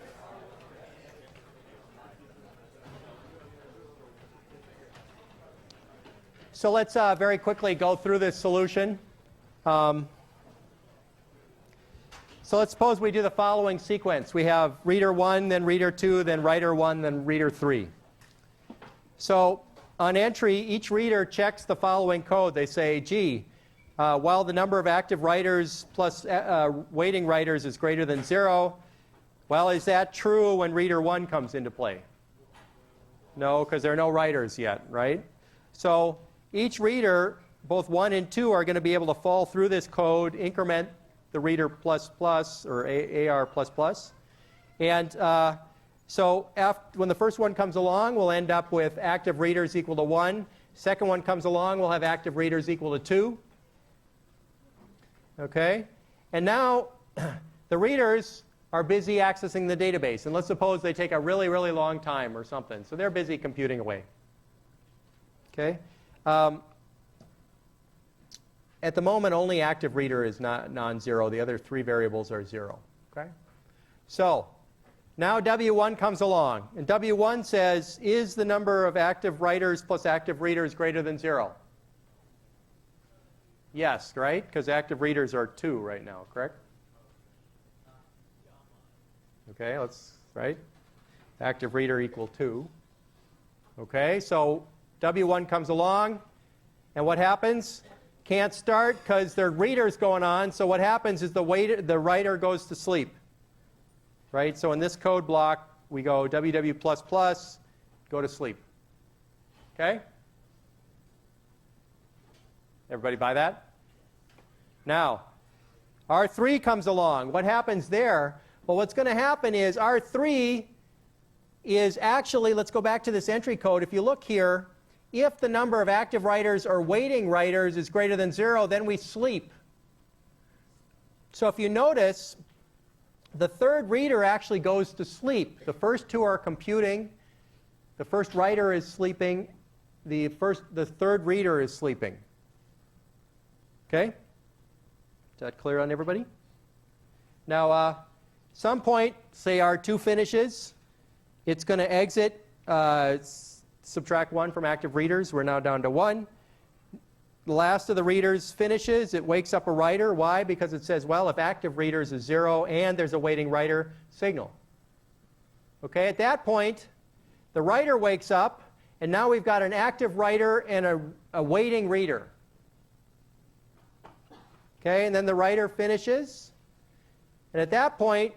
So let's very quickly go through this solution. So let's suppose we do the following sequence. We have reader 1, then reader 2, then writer 1, then reader 3. So on entry, each reader checks the following code. They say, gee, while the number of active writers plus waiting writers is greater than 0, well, is that true when reader 1 comes into play? No, because there are no writers yet, right? So each reader, both 1 and 2, are going to be able to fall through this code, increment the reader plus plus or AR plus plus. And so when the first one comes along, we'll end up with active readers equal to 1. Second one comes along, we'll have active readers equal to 2. Okay? And now the readers are busy accessing the database. And let's suppose they take a really, really long time or something. So they're busy computing away. Okay? At the moment, only active reader is not non-zero. The other 3 variables are 0. Okay? So now W1 comes along. And W1 says, is the number of active writers plus active readers greater than 0? Yes, right? Because active readers are 2 right now, correct? Okay, right? Active reader equal 2. Okay, so W1 comes along. And what happens? Can't start because there are readers going on. So what happens is the writer goes to sleep. Right? So in this code block, we go WW++, go to sleep. Okay? Everybody buy that? Now, R3 comes along. What happens there? Well, what's going to happen is R3 is actually, let's go back to this entry code. If you look here, if the number of active writers or waiting writers is greater than 0, then we sleep. So if you notice, the third reader actually goes to sleep. The first 2 are computing. The first writer is sleeping. The third reader is sleeping. Okay? Is that clear on everybody? Now, some point, say R2 finishes, it's going to exit, subtract 1 from active readers. We're now down to 1. The last of the readers finishes. It wakes up a writer. Why? Because it says, well, if active readers is 0 and there's a waiting writer, signal. Okay, at that point, the writer wakes up, and now we've got an active writer and a waiting reader. Okay, and then the writer finishes. And at that point,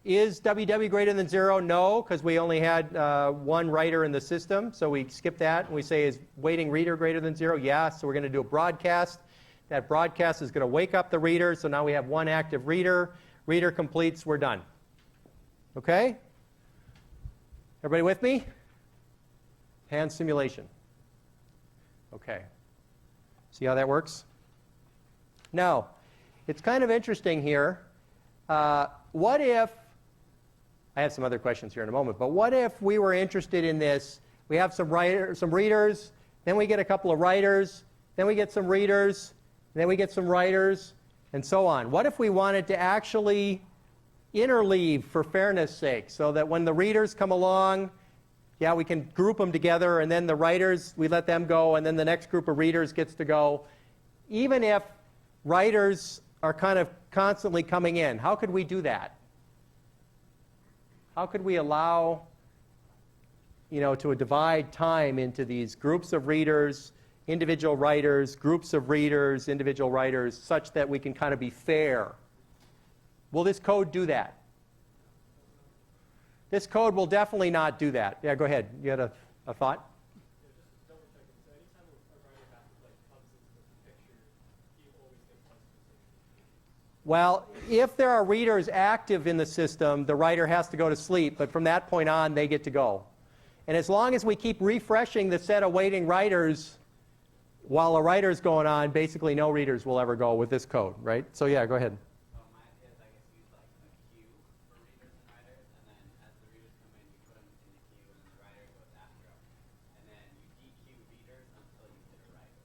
is WW greater than 0? No, because we only had 1 writer in the system. So we skip that, and we say, is waiting reader greater than 0? Yeah, so we're going to do a broadcast. That broadcast is going to wake up the reader. So now we have 1 active reader. Reader completes. We're done. Okay? Everybody with me? Hand simulation. Okay. See how that works? Now, it's kind of interesting here. What if, I have some other questions here in a moment, but what if we were interested in this? We have some readers, then we get a couple of writers, then we get some readers, then we get some writers, and so on. What if we wanted to actually interleave for fairness sake, so that when the readers come along, yeah, we can group them together, and then the writers, we let them go, and then the next group of readers gets to go. Even if writers are kind of constantly coming in, how could we do that? How could we allow, to divide time into these groups of readers, individual writers, groups of readers, individual writers, such that we can kind of be fair? Will this code do that? This code will definitely not do that. Yeah, go ahead. You had a thought? Well, if there are readers active in the system, the writer has to go to sleep, but from that point on, they get to go. And as long as we keep refreshing the set of waiting writers while a writer's going on, basically no readers will ever go with this code, right? So yeah, go ahead. My idea is, I guess, use like a queue for readers and writers, and then as the readers come in, you put them in the queue, and the writer goes after them. And then you dequeue readers until you hit a writer.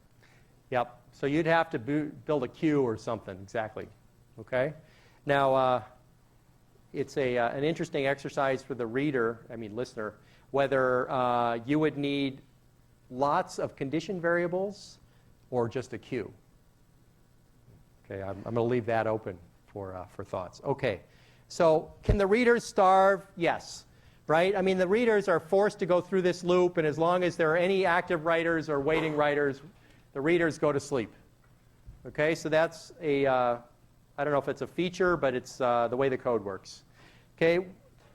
Yep. So you'd have to build a queue or something, exactly. Okay? Now, it's an interesting exercise for the reader, listener, whether you would need lots of condition variables or just a queue. Okay, I'm going to leave that open for thoughts. Okay, so can the readers starve? Yes, right? The readers are forced to go through this loop, and as long as there are any active writers or waiting writers, the readers go to sleep. Okay, so that's I don't know if it's a feature, but it's the way the code works. Okay,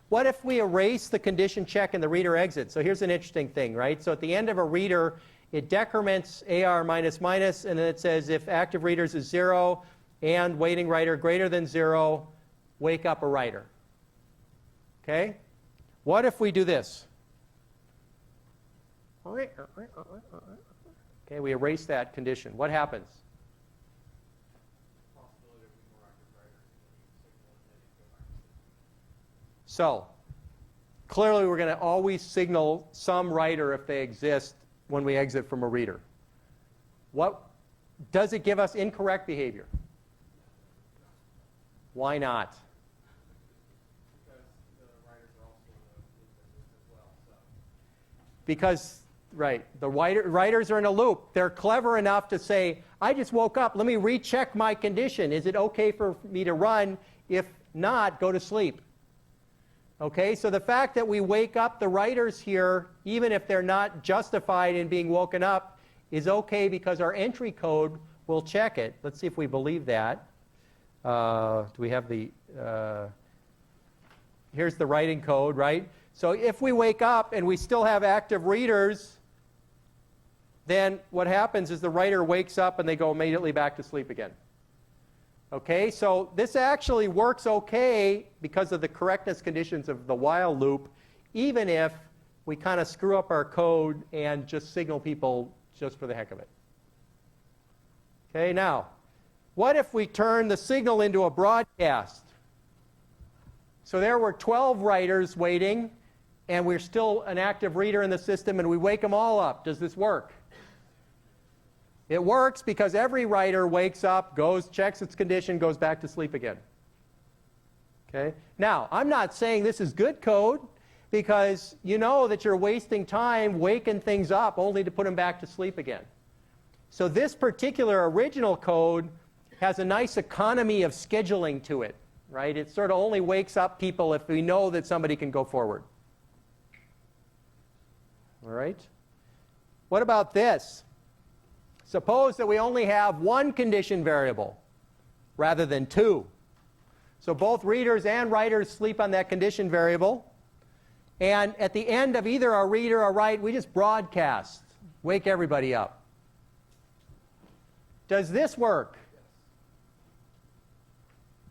what if we erase the condition check and the reader exits? So here's an interesting thing, right? So at the end of a reader, it decrements AR minus minus, and then it says if active readers is 0 and waiting writer greater than 0, wake up a writer. Okay? What if we do this? Okay, we erase that condition. What happens? So, clearly we're going to always signal some writer if they exist when we exit from a reader. What does it give us incorrect behavior? Why not? Because the writers are also in the loop as well. So. Because, right, the writers are in a loop. They're clever enough to say, I just woke up, let me recheck my condition. Is it okay for me to run? If not, go to sleep. Okay, so the fact that we wake up the writers here, even if they're not justified in being woken up, is okay because our entry code will check it. Let's see if we believe that. Do we have the, here's the writing code, right? So if we wake up and we still have active readers, then what happens is the writer wakes up and they go immediately back to sleep again. Okay, so this actually works okay because of the correctness conditions of the while loop, even if we kind of screw up our code and just signal people just for the heck of it. Okay, now, what if we turn the signal into a broadcast? So there were 12 writers waiting, and we're still an active reader in the system, and we wake them all up. Does this work? It works because every writer wakes up, goes, checks its condition, goes back to sleep again. Okay? Now, I'm not saying this is good code because you know that you're wasting time waking things up only to put them back to sleep again. So this particular original code has a nice economy of scheduling to it, right? It sort of only wakes up people if we know that somebody can go forward. All right? What about this? Suppose that we only have one condition variable rather than two. So both readers and writers sleep on that condition variable. And at the end of either a read or a write, we just broadcast, wake everybody up. Does this work?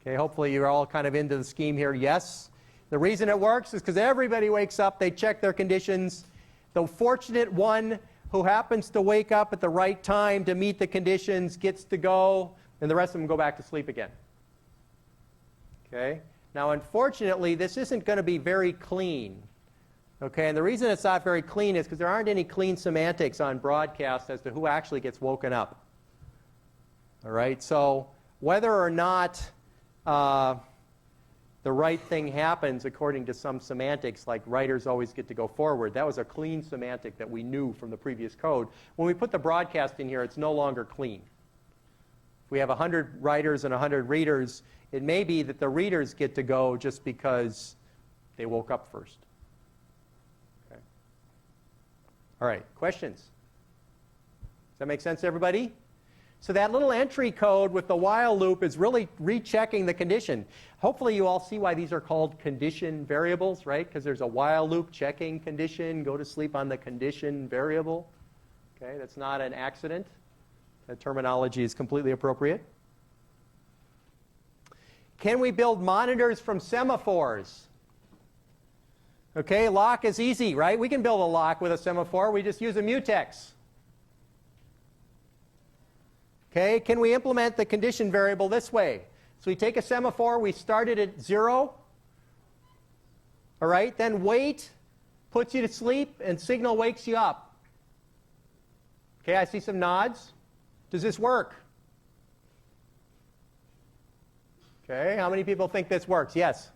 Okay, hopefully you're all kind of into the scheme here. Yes. The reason it works is because everybody wakes up, they check their conditions. The fortunate one who happens to wake up at the right time to meet the conditions gets to go, and the rest of them go back to sleep again. Okay? Now, unfortunately, this isn't going to be very clean. Okay? And the reason it's not very clean is because there aren't any clean semantics on broadcast as to who actually gets woken up. All right? So whether or not the right thing happens according to some semantics, like writers always get to go forward. That was a clean semantic that we knew from the previous code. When we put the broadcast in here, it's no longer clean. If we have 100 writers and 100 readers, it may be that the readers get to go just because they woke up first. Okay. All right, questions? Does that make sense to everybody? So that little entry code with the while loop is really rechecking the condition. Hopefully you all see why these are called condition variables, right? Because there's a while loop checking condition, go to sleep on the condition variable. Okay, that's not an accident. That terminology is completely appropriate. Can we build monitors from semaphores? Okay, lock is easy, right? We can build a lock with a semaphore. We just use a mutex. Okay, can we implement the condition variable this way? So we take a semaphore, we start it at 0. All right, then wait puts you to sleep, and signal wakes you up. Okay, I see some nods. Does this work? Okay, how many people think this works? Yes?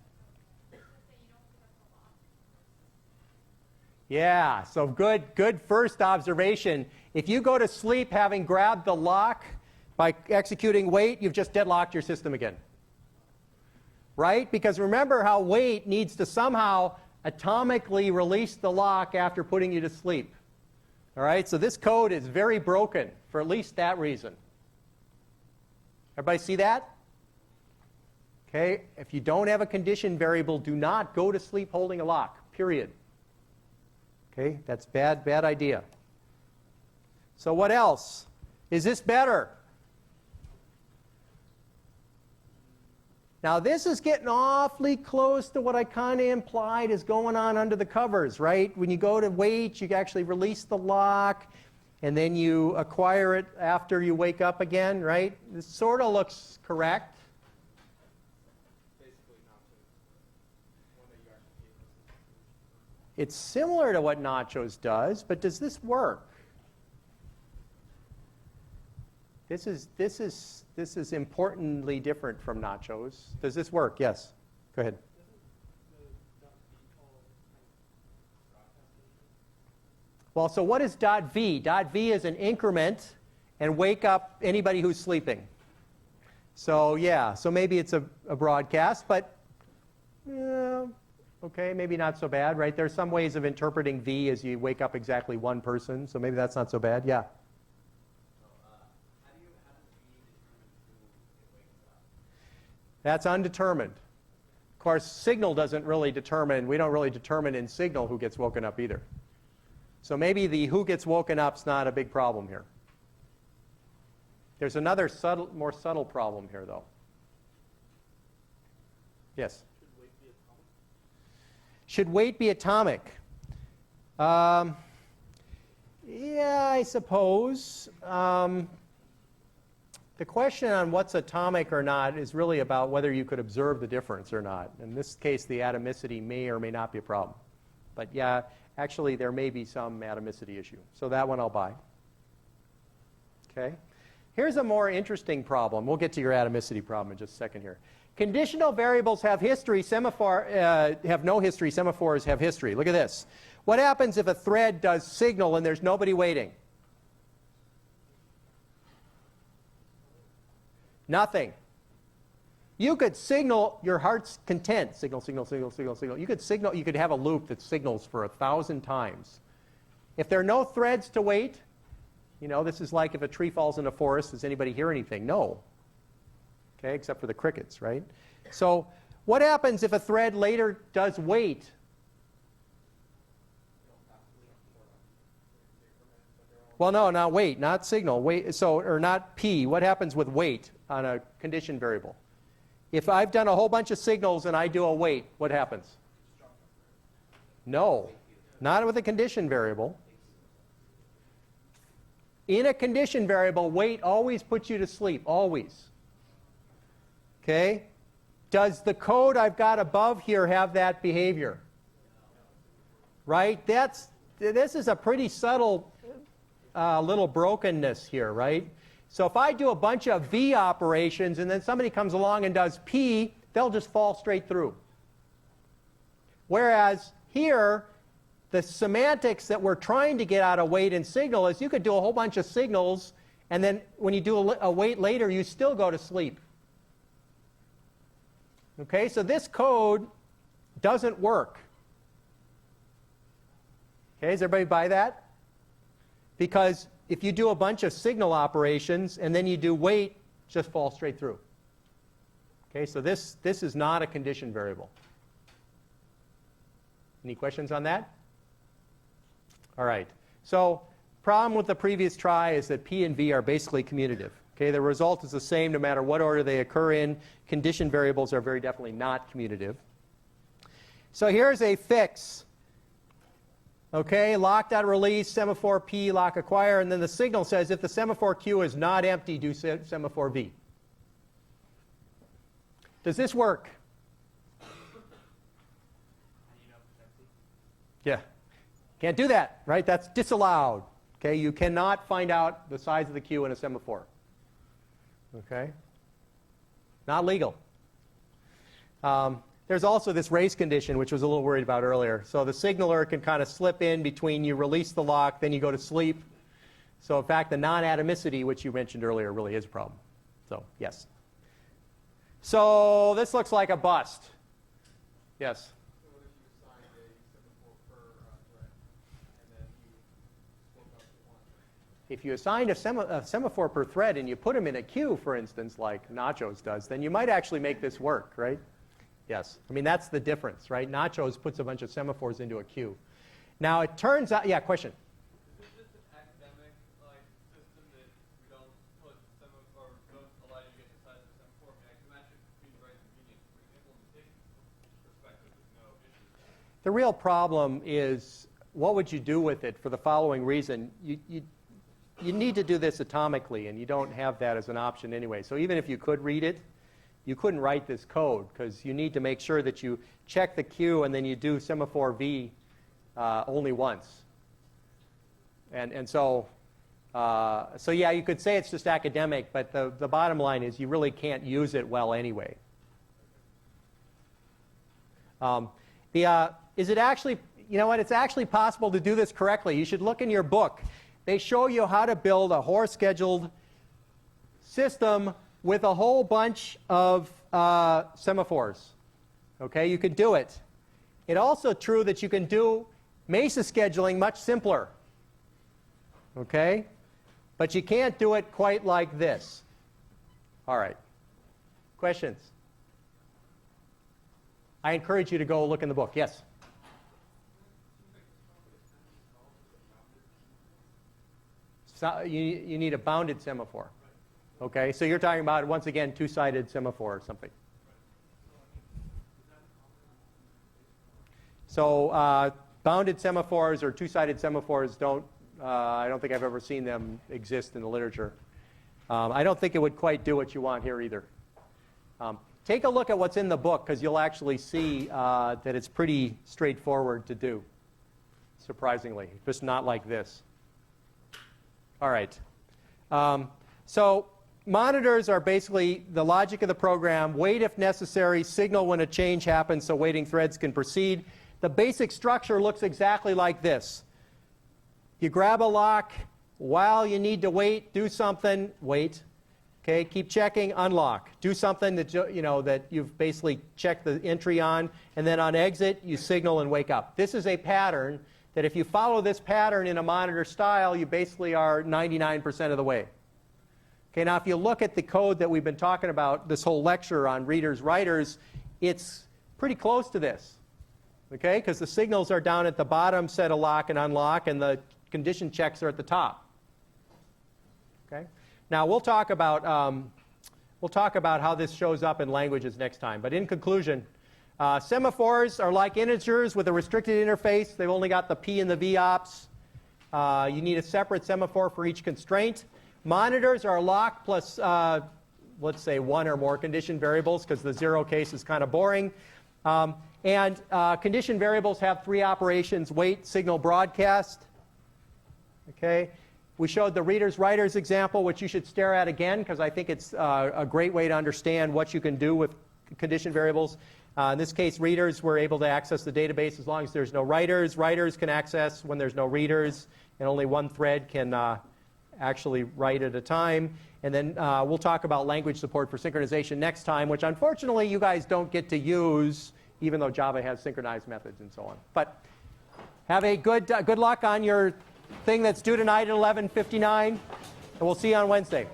Yeah, so good first observation. If you go to sleep having grabbed the lock by executing wait, you've just deadlocked your system again. Right? Because remember how wait needs to somehow atomically release the lock after putting you to sleep. All right, so this code is very broken for at least that reason. Everybody see that? Okay, if you don't have a condition variable, do not go to sleep holding a lock, period. Okay, that's bad idea. So what else? Is this better? Now this is getting awfully close to what I kind of implied is going on under the covers, right? When you go to wait, you actually release the lock, and then you acquire it after you wake up again, right? This sort of looks correct. Basically not one that you actually gave us. It's similar to what Nachos does, but does this work? This is importantly different from Nachos. Does this work? Yes. Go ahead. Well, so what is .v? .v is an increment and wake up anybody who's sleeping. So yeah, so maybe it's a broadcast, but okay, maybe not so bad, right? There's some ways of interpreting v as you wake up exactly one person, so maybe that's not so bad. Yeah. That's undetermined. Of course, signal doesn't really determine, we don't really determine in signal who gets woken up either. So maybe the who gets woken up is not a big problem here. There's another more subtle problem here, though. Yes? Should weight be atomic? Yeah, I suppose. The question on what's atomic or not is really about whether you could observe the difference or not. In this case, the atomicity may or may not be a problem. But yeah, actually, there may be some atomicity issue. So that one I'll buy. Okay. Here's a more interesting problem. We'll get to your atomicity problem in just a second here. Conditional variables have history. Have no history. Semaphores have history. Look at this. What happens if a thread does signal and there's nobody waiting? Nothing. You could signal your heart's content. Signal, signal, signal, signal, signal. You could have a loop that signals for 1,000 times. If there are no threads to wait, you know, this is like if a tree falls in a forest, does anybody hear anything? No. Okay, except for the crickets, right? So what happens if a thread later does wait? Well, no, not wait, not signal. Wait, so, or not P. What happens with wait on a condition variable? If I've done a whole bunch of signals and I do a wait, what happens? No, not with a condition variable. In a condition variable, wait always puts you to sleep, always. Okay? Does the code I've got above here have that behavior? Right? This is a pretty subtle little brokenness here, right? So if I do a bunch of V operations and then somebody comes along and does P, they'll just fall straight through. Whereas here, the semantics that we're trying to get out of wait and signal is you could do a whole bunch of signals, and then when you do a wait later, you still go to sleep. Okay, so this code doesn't work. Okay, does everybody buy that? Because if you do a bunch of signal operations and then you do wait, just fall straight through. Okay, so this is not a condition variable. Any questions on that? All right. So problem with the previous try is that P and V are basically commutative. Okay, the result is the same no matter what order they occur in. Condition variables are very definitely not commutative. So here's a fix. Okay, lock.release, semaphore P, lock acquire, and then the signal says if the semaphore Q is not empty, do semaphore V. Does this work? Yeah. Can't do that, right? That's disallowed. Okay, you cannot find out the size of the Q in a semaphore. Okay? Not legal. there's also this race condition, which was a little worried about earlier. So the signaler can kind of slip in between you release the lock, then you go to sleep. So in fact, the non-atomicity, which you mentioned earlier, really is a problem. So yes. So this looks like a bust. Yes? So what if you assigned a semaphore per thread, and then you spoke up to one? If you assigned a semaphore per thread and you put them in a queue, for instance, like Nachos does, then you might actually make this work, right? Yes. I mean, that's the difference, right? Nachos puts a bunch of semaphores into a queue. Now, it turns out, yeah, question? Is it just an academic system that we don't put semaphore, don't allow you to get inside the semaphore? I mean, I can imagine it being very convenient from an implementation perspective. There's no issue with that. The real problem is, what would you do with it for the following reason? You need to do this atomically, and you don't have that as an option anyway. So even if you could read it, you couldn't write this code, because you need to make sure that you check the queue and then you do semaphore V only once. And so yeah, you could say it's just academic, but the bottom line is you really can't use it well anyway. Is it actually, you know what, it's actually possible to do this correctly. You should look in your book. They show you how to build a Hoare-scheduled system with a whole bunch of semaphores. Okay, you could do it. It's also true that you can do MESA scheduling much simpler. Okay, but you can't do it quite like this. All right. Questions? I encourage you to go look in the book. Yes? So you need a bounded semaphore. Okay, so you're talking about, once again, two-sided semaphore or something. So bounded semaphores or two-sided semaphores I don't think I've ever seen them exist in the literature. I don't think it would quite do what you want here either. Take a look at what's in the book, because you'll actually see that it's pretty straightforward to do, surprisingly. Just not like this. All right. So monitors are basically the logic of the program: wait if necessary, signal when a change happens so waiting threads can proceed. The basic structure looks exactly like this. You grab a lock. While you need to wait, do something, wait. Okay, keep checking, unlock. Do something that that you've basically checked the entry on, and then on exit, you signal and wake up. This is a pattern that if you follow this pattern in a monitor style, you basically are 99% of the way. Okay, now if you look at the code that we've been talking about this whole lecture on readers, writers, it's pretty close to this. Okay, because the signals are down at the bottom, set a lock and unlock, and the condition checks are at the top. Okay. Now we'll talk about how this shows up in languages next time. But in conclusion, semaphores are like integers with a restricted interface. They've only got the P and the V ops. You need a separate semaphore for each constraint. Monitors are lock plus, let's say, one or more condition variables, because the zero case is kind of boring. And condition variables have three operations: wait, signal, broadcast. Okay. We showed the readers, writers example, which you should stare at again, because I think it's a great way to understand what you can do with condition variables. In this case, readers were able to access the database as long as there's no writers. Writers can access when there's no readers, and only one thread can actually write at a time. And then we'll talk about language support for synchronization next time, which unfortunately you guys don't get to use, even though Java has synchronized methods and so on. But have a good luck on your thing that's due tonight at 11:59, and we'll see you on Wednesday.